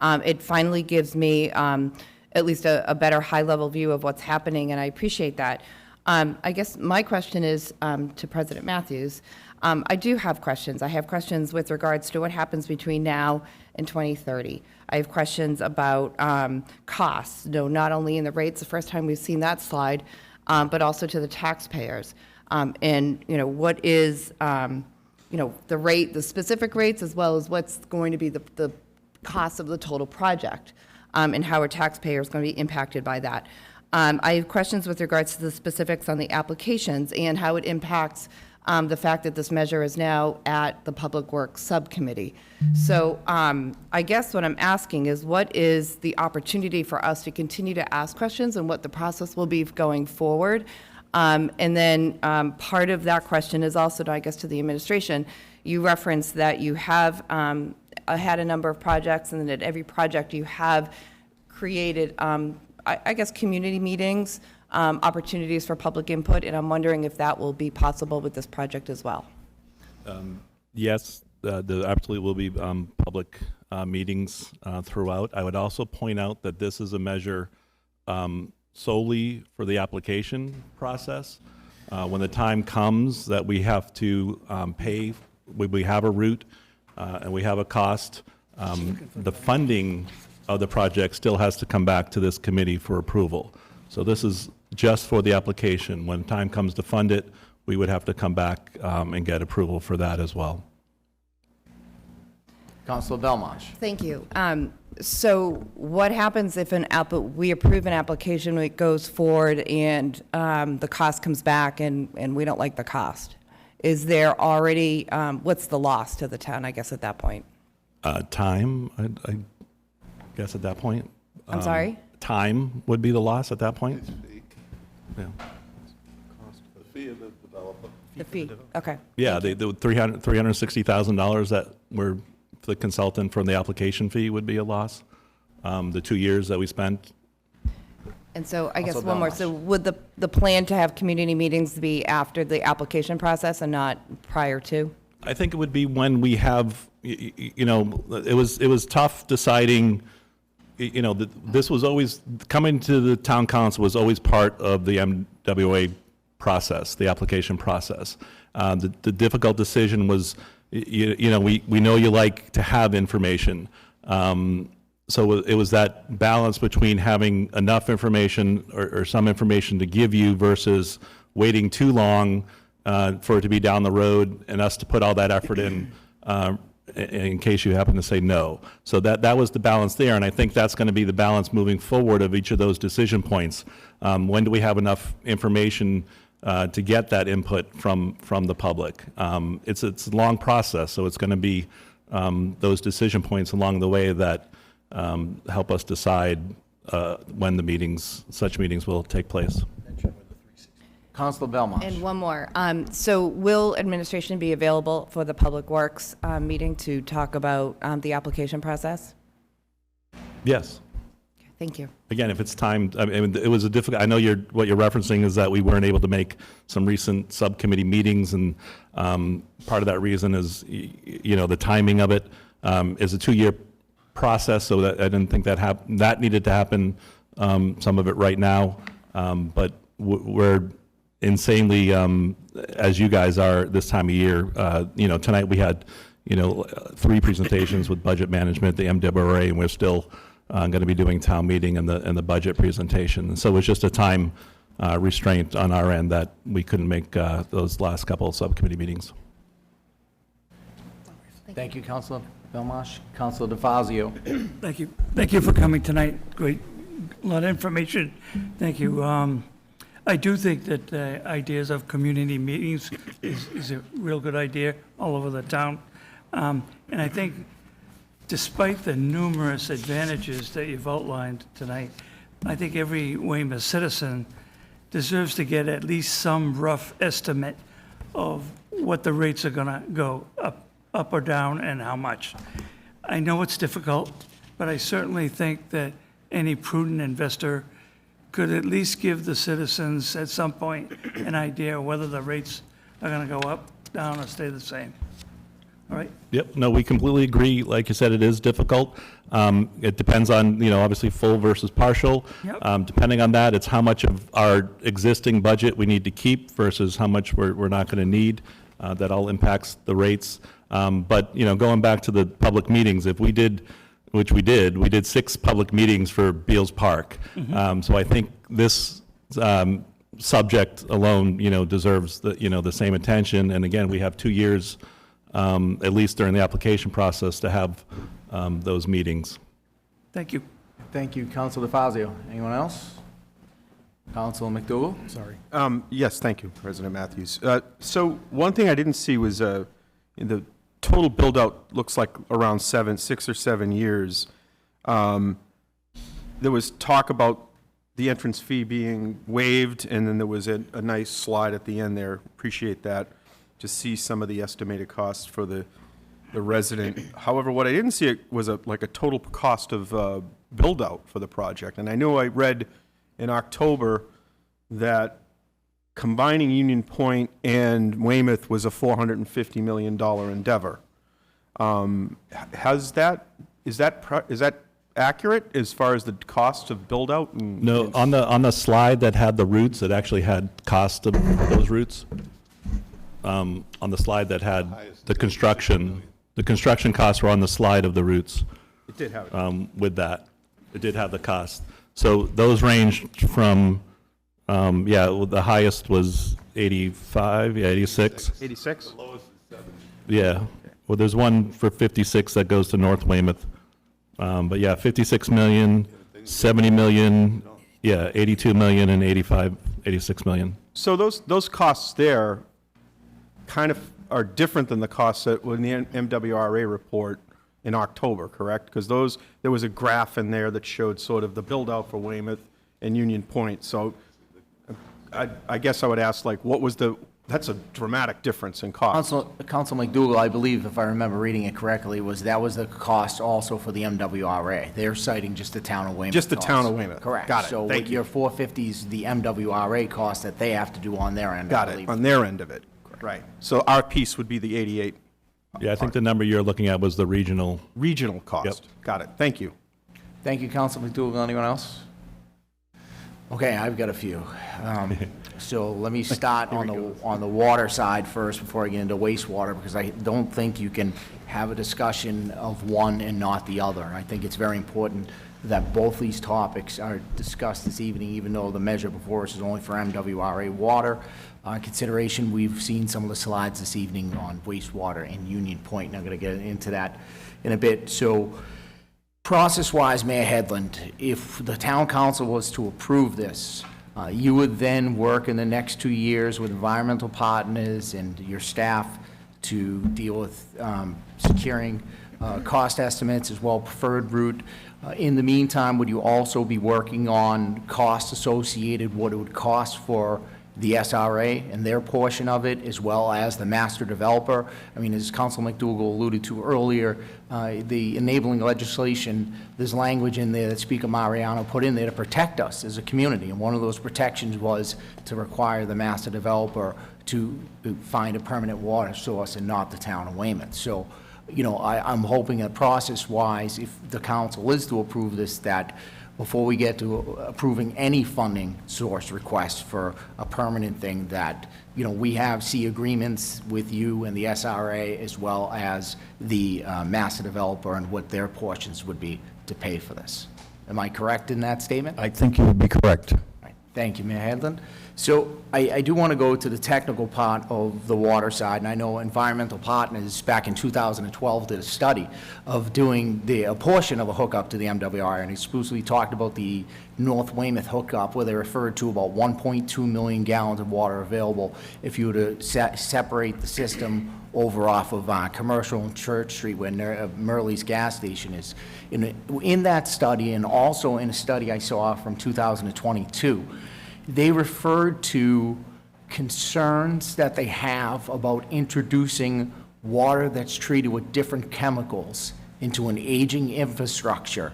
It finally gives me at least a better high-level view of what's happening, and I appreciate that. I guess my question is to President Matthews. I do have questions. I have questions with regards to what happens between now and 2030. I have questions about costs, not only in the rates, the first time we've seen that slide, but also to the taxpayers. And, what is, the rate, the specific rates, as well as what's going to be the cost of the total project, and how are taxpayers going to be impacted by that. I have questions with regards to the specifics on the applications and how it impacts the fact that this measure is now at the Public Works Subcommittee. So I guess what I'm asking is, what is the opportunity for us to continue to ask questions and what the process will be going forward? And then part of that question is also, I guess, to the administration. You referenced that you have had a number of projects, and that at every project you have created, I guess, community meetings, opportunities for public input, and I'm wondering if that will be possible with this project as well. Yes, there absolutely will be public meetings throughout. I would also point out that this is a measure solely for the application process. When the time comes that we have to pay, we have a route and we have a cost, the funding of the project still has to come back to this committee for approval. So this is just for the application. When time comes to fund it, we would have to come back and get approval for that as well. Councilor Belmarsh. Thank you. So what happens if we approve an application, it goes forward, and the cost comes back, and we don't like the cost? is there already, what's the loss to the town, I guess, at that point? Time, I guess at that point. I'm sorry? Time would be the loss at that point. Yeah, The fee of the developer. The fee, okay. yeah, the $360,000 that were the consultant from the application fee would be a loss. The 2 years that we spent. And so I guess Also one more, so would the plan to have community meetings be after the application process and not prior to? I think it would be when we have, you know, it was tough deciding, you know, this was always, coming to the town council was always part of the MWRA process, the application process. The difficult decision was, you know, we know you like to have information. So it was that balance between having enough information or some information to give you versus waiting too long for it to be down the road and us to put all that effort in case you happen to say no. So that was the balance there, and I think that's going to be the balance moving forward of each of those decision points. When do we have enough information to get that input from the public? It's a long process, so it's going to be those decision points along the way that help us decide when such meetings will take place. Councilor Belmarsh. And one more. So will administration be available for the Public Works meeting to talk about the application process? Yes. Thank you. Again, if it's timed, I mean, it was a difficult, I know what you're referencing is that we weren't able to make some recent subcommittee meetings, and part of that reason is, you know, the timing of it is a 2-year process, so that I didn't think that needed to happen, some of it right now, but we're insanely, as you guys are this time of year, you know, tonight we had, you know, 3 presentations with budget management, the MWRA, and we're still going to be doing town meeting and the budget presentation. And so it was just a time restraint on our end that we couldn't make those last couple of subcommittee meetings. Thank you, Councilor Belmarsh. Councilor DeFazio. Thank you. Thank you for coming tonight. Great, a lot of information. Thank you. I do think that the ideas of community meetings is a real good idea all over the town. And I think despite the numerous advantages that you've outlined tonight, I think every Weymouth citizen deserves to get at least some rough estimate of what the rates are gonna go up or down and how much. I know it's difficult, but I certainly think that any prudent investor could at least give the citizens at some point an idea whether the rates are gonna go up, down, or stay the same. All right? Yep, no, we completely agree. Like you said, it is difficult. It depends on, you know, obviously full versus partial. Yep. Depending on that, it's how much of our existing budget we need to keep versus how much we're not going to need. That all impacts the rates. But, you know, going back to the public meetings, if we did, which we did 6 public meetings for Beals Park. So I think this subject alone, you know, deserves the same attention. And again, we have 2 years, at least during the application process, to have those meetings. Thank you. Thank you, Councilor DeFazio. Anyone else? Councilor McDougal? Sorry. Yes, thank you, President Matthews. So one thing I didn't see was the total build-out looks like around 6 or 7 years. There was talk about the entrance fee being waived, and then there was a nice slide at the end there. Appreciate that, to see some of the estimated costs for the resident. However, what I didn't see was like a total cost of build-out for the project. And I know I read in October that combining Union Point and Weymouth was a $450 million endeavor. Is that accurate as far as the cost of build-out? No, on the slide that had the routes, it actually had cost of those routes. On the slide that had the construction costs were on the slide of the routes. It did have it. With that, it did have the cost. So those ranged from, the highest was 85, 86. 86? Yeah. Well, there's one for 56 that goes to North Weymouth. But yeah, 56 million, 70 million, 82 million, and 86 million. So those costs there kind of are different than the costs that were in the MWRA report in October, correct? Because there was a graph in there that showed sort of the build-out for Weymouth and Union Point. So I guess I would ask, like, that's a dramatic difference in cost. Council McDougal, I believe, if I remember reading it correctly, that was the cost also for the MWRA. They're citing just the town of Weymouth. Just the town cost. of Weymouth. Correct. Got it. So Thank with you. your 450 is the MWRA cost that they have to do on their end, I Got it, believe. on their end of it. Right. So our piece would be the 88 Yeah, I think the number you're looking at was the regional. regional cost. Got it. Thank you. Thank you, Council McDougal. Anyone else? Okay, I've got a few. So let me start on the water side first before I get into wastewater, because I don't think you can have a discussion of one and not the other. I think it's very important that both these topics are discussed this evening, even though the measure before us is only for MWRA water. Consideration, we've seen some of the slides this evening on wastewater and Union Point, and I'm going to get into that in a bit. So process-wise, Mayor Headland, if the town council was to approve this, you would then work in the next 2 years with environmental partners and your staff to deal with securing cost estimates as well preferred route. In the meantime, would you also be working on costs associated, what it would cost for the SRA and their portion of it, as well as the master developer? I mean, as Council McDougal alluded to earlier, the enabling legislation, there's language in there that Speaker Mariano put in there to protect us as a community, and one of those protections was to require the master developer to find a permanent water source and not the town of Weymouth. So, you know, I'm hoping that process-wise, if the council is to approve this, that before we get to approving any funding source request for a permanent thing, that, you know, we see agreements with you and the SRA as well as the master developer and what their portions would be to pay for this. Am I correct in that statement? I think you would be correct. Right. Thank you, Mayor Headland. So I do want to go to the technical part of the water side, and I know Environmental Partners back in 2012 did a study of doing a portion of a hookup to the MWRA, and exclusively talked about the North Weymouth hookup, where they referred to about 1.2 million gallons of water available if you were to separate the system over off of Commercial and Church Street, where Murley's gas station is. In that study, and also in a study I saw from 2022, they referred to concerns that they have about introducing water that's treated with different chemicals into an aging infrastructure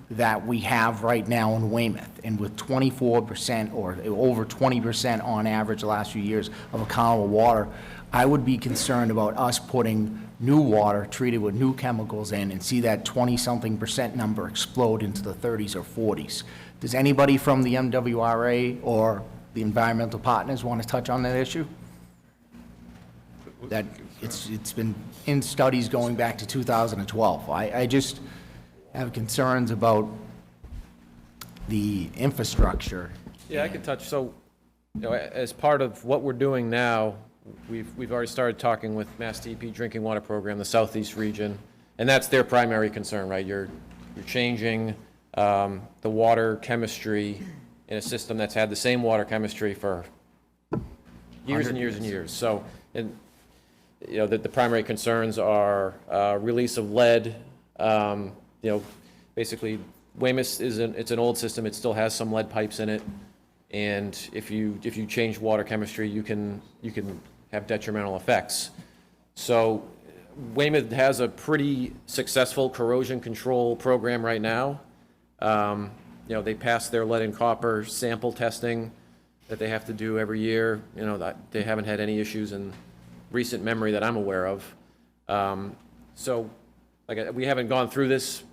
that we have right now in Weymouth. And with 24% or over 20% on average the last few years of accountable water, I would be concerned about us putting new water treated with new chemicals in and see that 20-something% number explode into the 30s or 40s. Does anybody from the MWRA or the environmental partners want to touch on that issue? That it's been in studies going back to 2012. I just have concerns about the infrastructure. Yeah, I can touch. So, you know, as part of what we're doing now, we've already started talking with Mass DEP Drinking Water Program, the Southeast region, and that's their primary concern, right? You're changing the water chemistry in a system that's had the same water chemistry for years and years and years. So, and you know, the primary concerns are release of lead. You know, basically, Weymouth it's an old system. It still has some lead pipes in it, and if you change water chemistry, you can have detrimental effects. So, Weymouth has a pretty successful corrosion control program right now. You know, they pass their lead and copper sample testing that they have to do every year. You know, that they haven't had any issues in recent memory that I'm aware of. So, like, we haven't gone through this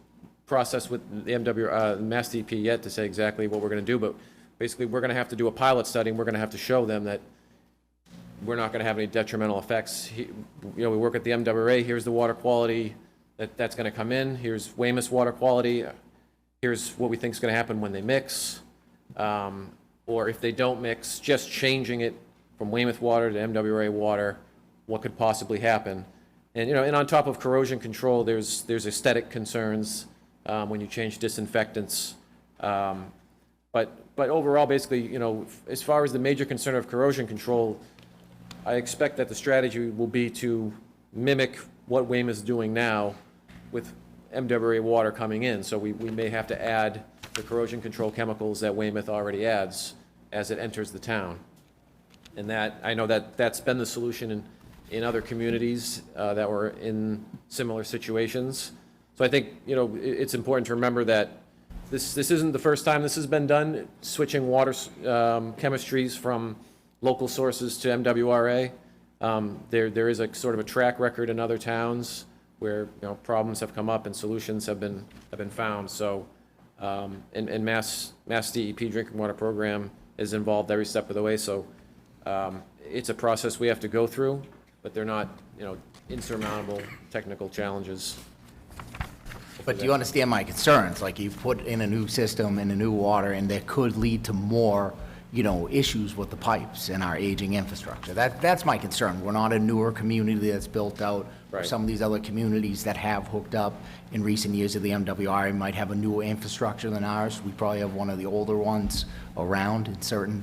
process with the Mass DEP yet to say exactly what we're going to do, but basically we're going to have to do a pilot study, and we're going to have to show them that we're not going to have any detrimental effects. You know, we work at the MWRA, here's the water quality that's going to come in, here's Weymouth's water quality, here's what we think is going to happen when they mix, or if they don't mix, just changing it from Weymouth water to MWRA water, what could possibly happen. And, you know, and on top of corrosion control, there's aesthetic concerns when you change disinfectants. But overall, basically, you know, as far as the major concern of corrosion control, I expect that the strategy will be to mimic what Weymouth's doing now with MWRA water coming in. So we may have to add the corrosion control chemicals that Weymouth already adds as it enters the town. And that, I know that that's been the solution in other communities that were in similar situations. So I think, you know, it's important to remember that this isn't the first time this has been done, switching water chemistries from local sources to MWRA. There is a sort of a track record in other towns where, you know, problems have come up and solutions have been found. So, and Mass DEP drinking water program is involved every step of the way. So, it's a process we have to go through, but they're not, you know, insurmountable technical challenges. But do you understand my concerns? Like, you put in a new system and a new water, and that could lead to more, you know, issues with the pipes and our aging infrastructure. That's my concern. We're not a newer community that's built out. Right. Some of these other communities that have hooked up in recent years of the MWRA might have a newer infrastructure than ours. We probably have one of the older ones around in certain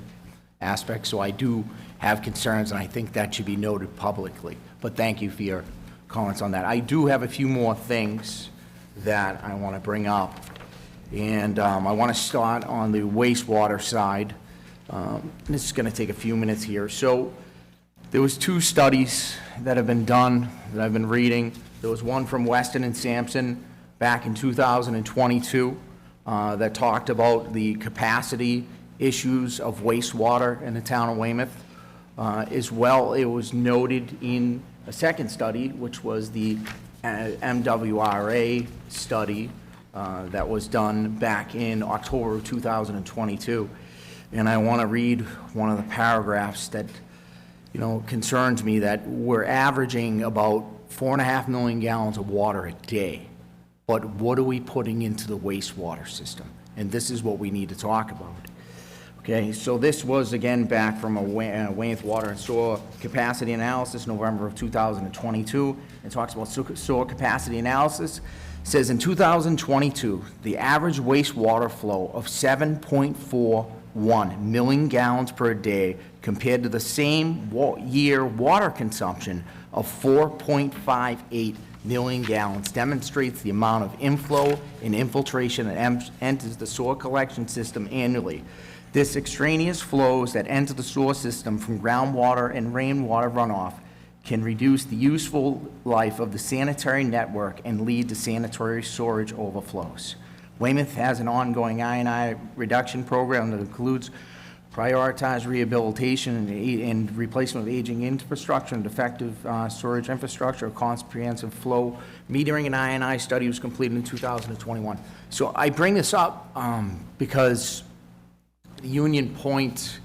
aspects. So I do have concerns, and I think that should be noted publicly. But thank you for your comments on that. I do have a few more things that I want to bring up. And I want to start on the wastewater side. This is going to take a few minutes here. So there was 2 studies that have been done that I've been reading. There was one from Weston and Sampson back in 2022 that talked about the capacity issues of wastewater in the town of Weymouth. As well, it was noted in a second study, which was the MWRA study that was done back in October of 2022. And I want to read one of the paragraphs that, you know, concerns me, that we're averaging about 4.5 million gallons of water a day. But what are we putting into the wastewater system? And this is what we need to talk about. Okay, so this was, again, back from a Weymouth Water and Sewer Capacity Analysis, November of 2022. It talks about sewer capacity analysis. It says in 2022, the average wastewater flow of 7.41 million gallons per day compared to the same year water consumption of 4.58 million gallons demonstrates the amount of inflow and infiltration that enters the sewer collection system annually. This extraneous flows that enter the sewer system from groundwater and rainwater runoff can reduce the useful life of the sanitary network and lead to sanitary storage overflows. Weymouth has an ongoing I&I reduction program that includes prioritized rehabilitation and replacement of aging infrastructure and defective storage infrastructure. A comprehensive flow metering and I&I study was completed in 2021. So I bring this up because Union Point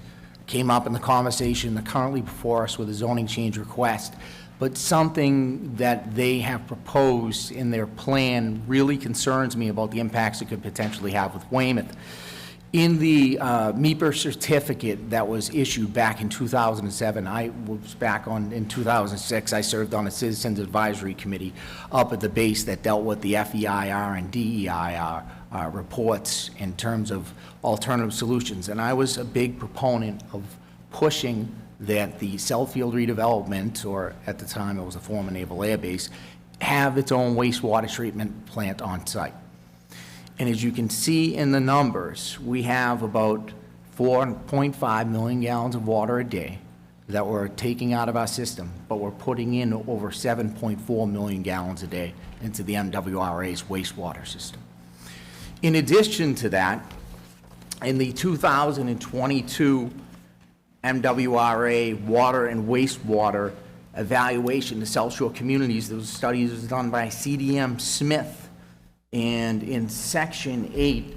came up in the conversation currently before us with a zoning change request, but something that they have proposed in their plan really concerns me about the impacts it could potentially have with Weymouth. In the MEPR certificate that was issued back in 2007, I was back in 2006, I served on a Citizens Advisory Committee up at the base that dealt with the FEIR and DEIR reports in terms of alternative solutions. And I was a big proponent of pushing that the Southfield redevelopment, or at the time it was a former Naval Air Base, have its own wastewater treatment plant on site. And as you can see in the numbers, we have about 4.5 million gallons of water a day that we're taking out of our system, but we're putting in over 7.4 million gallons a day into the MWRA's wastewater system. In addition to that, in the 2022 MWRA water and wastewater evaluation to South Shore communities, those studies was done by CDM Smith. And in section 8,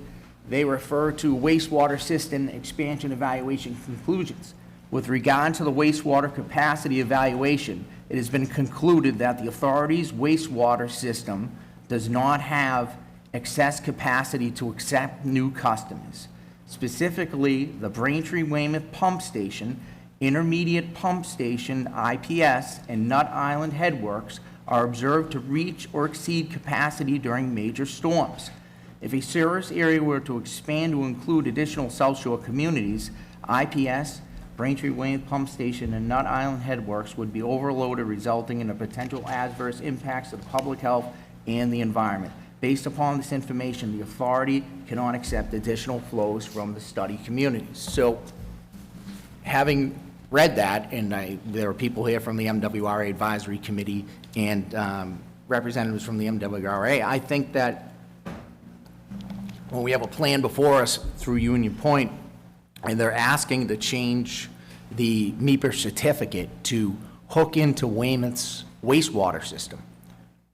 they refer to wastewater system expansion evaluation conclusions. With regard to the wastewater capacity evaluation, it has been concluded that the authority's wastewater system does not have excess capacity to accept new customers. Specifically, the Braintree-Weymouth Pump Station, Intermediate Pump Station, IPS, and Nut Island Headworks are observed to reach or exceed capacity during major storms. If a service area were to expand to include additional South Shore communities, IPS Braintree Weymouth Pump Station and Nut Island Headworks would be overloaded, resulting in a potential adverse impacts to the public health and the environment. Based upon this information, the authority cannot accept additional flows from the study communities. So, having read that, and there are people here from the MWRA Advisory Committee and representatives from the MWRA, I think that when we have a plan before us through Union Point, and they're asking to change the MEPR certificate to hook into Weymouth's wastewater system.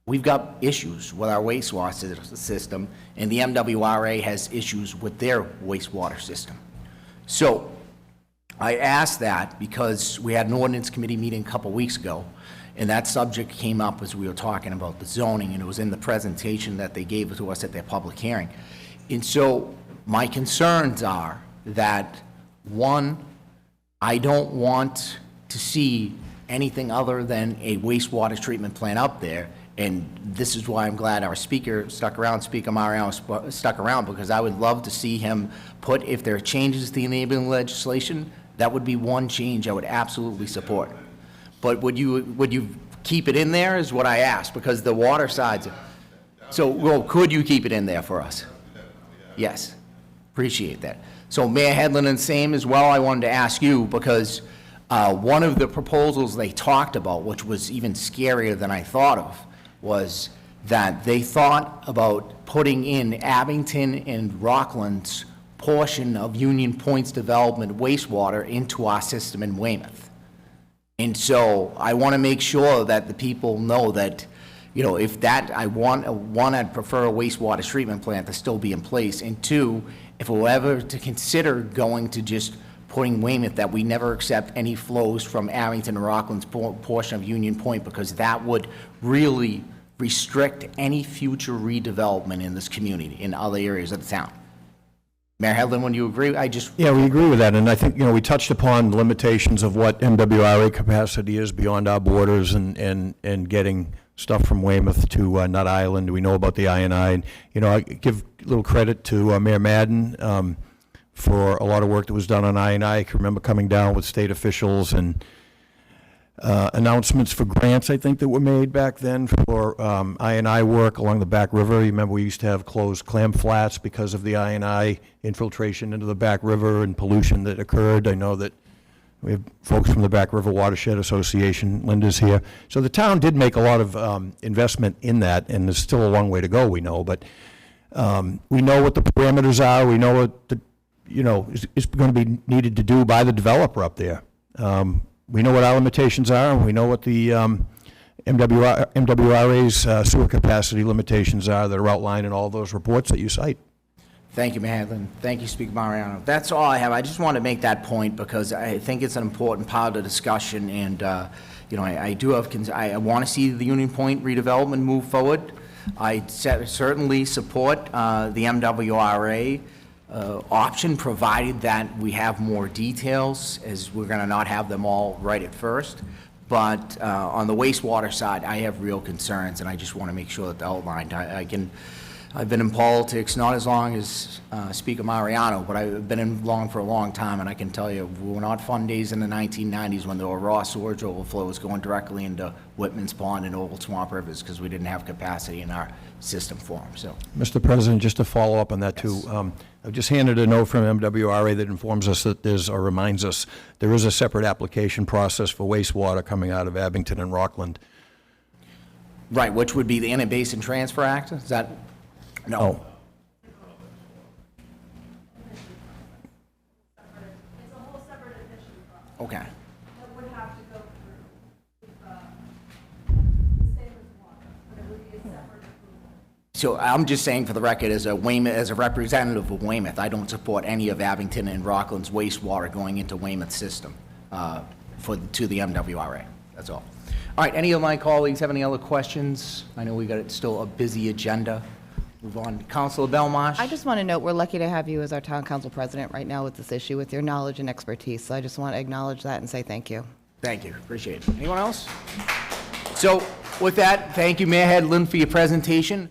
We've got issues with our wastewater system, and the MWRA has issues with their wastewater system. So I asked that because we had an ordinance committee meeting a couple weeks ago, and that subject came up as we were talking about the zoning, and it was in the presentation that they gave to us at their public hearing. And so my concerns are that, one, I don't want to see anything other than a wastewater treatment plant up there, and this is why I'm glad our speaker stuck around, Speaker Mariano stuck around, because I would love to see him put, if there are changes to the enabling legislation, that would be one change I would absolutely support. But would you keep it in there is what I asked, because the water sides. So, well, could you keep it in there for us? Yes, appreciate that. So Mayor Headland and same as well, I wanted to ask you, because one of the proposals they talked about, which was even scarier than I thought of, was that they thought about putting in Abington and Rockland's portion of Union Point's development wastewater into our system in Weymouth. And so I want to make sure that the people know that, you know, if that, I'd prefer a wastewater treatment plant to still be in place. And two, if we're ever to consider going to just putting Weymouth, that we never accept any flows from Abington and Rockland's portion of Union Point, because that would really restrict any future redevelopment in this community, in other areas of the town. Mayor Headland, when you agree, Yeah, we agree with that, and I think, we touched upon the limitations of what MWRA capacity is beyond our borders, and getting stuff from Weymouth to Nut Island. We know about the I&I, and, I give a little credit to Mayor Madden for a lot of work that was done on I&I. I can remember coming down with state officials and announcements for grants, I think, that were made back then for I&I work along the Back River. You remember we used to have closed clam flats because of the I&I infiltration into the Back River and pollution that occurred. I know that we have folks from the Back River Watershed Association, Linda's here. So the town did make a lot of investment in that, and there's still a long way to go, we know, but we know what the parameters are. We know what the, is going to be needed to do by the developer up there. We know what our limitations are, and we know what the MWRA's sewer capacity limitations are that are outlined in all those reports that you cite. Thank you, Mayor Headland. Thank you, Speaker Mariano. That's all I have. I just want to make that point because I think it's an important part of the discussion, and I do have. I want to see the Union Point redevelopment move forward. I certainly support the MWRA option, provided that we have more details, as we're going to not have them all right at first. But on the wastewater side, I have real concerns, and I just want to make sure that they're outlined. I've been in politics not as long as Speaker Mariano, but I've been in for a long time, and I can tell you, we were not fun days in the 1990s when there were raw sewage overflows going directly into Whitman's Pond and Old Swamp Rivers because we didn't have capacity in our system for them. So, Mr. President, just to follow up on that too, I've just handed a note from MWRA that informs us that reminds us there is a separate application process for wastewater coming out of Abington and Rockland. Right, which would be the Inter-Basin Transfer Act? Is that? No. Oh. It's a whole separate addition process. Okay. That would have to go through the same as water, but it would be a separate approval. So I'm just saying for the record, as a representative of Weymouth, I don't support any of Abington and Rockland's wastewater going into Weymouth's system to the MWRA. That's all. All right, any of my colleagues have any other questions? I know we got still a busy agenda. Move on. Councilor Belmarsh? I just want to note, we're lucky to have you as our town council president right now with this issue, with your knowledge and expertise. So I just want to acknowledge that and say thank you. Thank you. Appreciate it. Anyone else? So with that, thank you, Mayor Headland, for your presentation.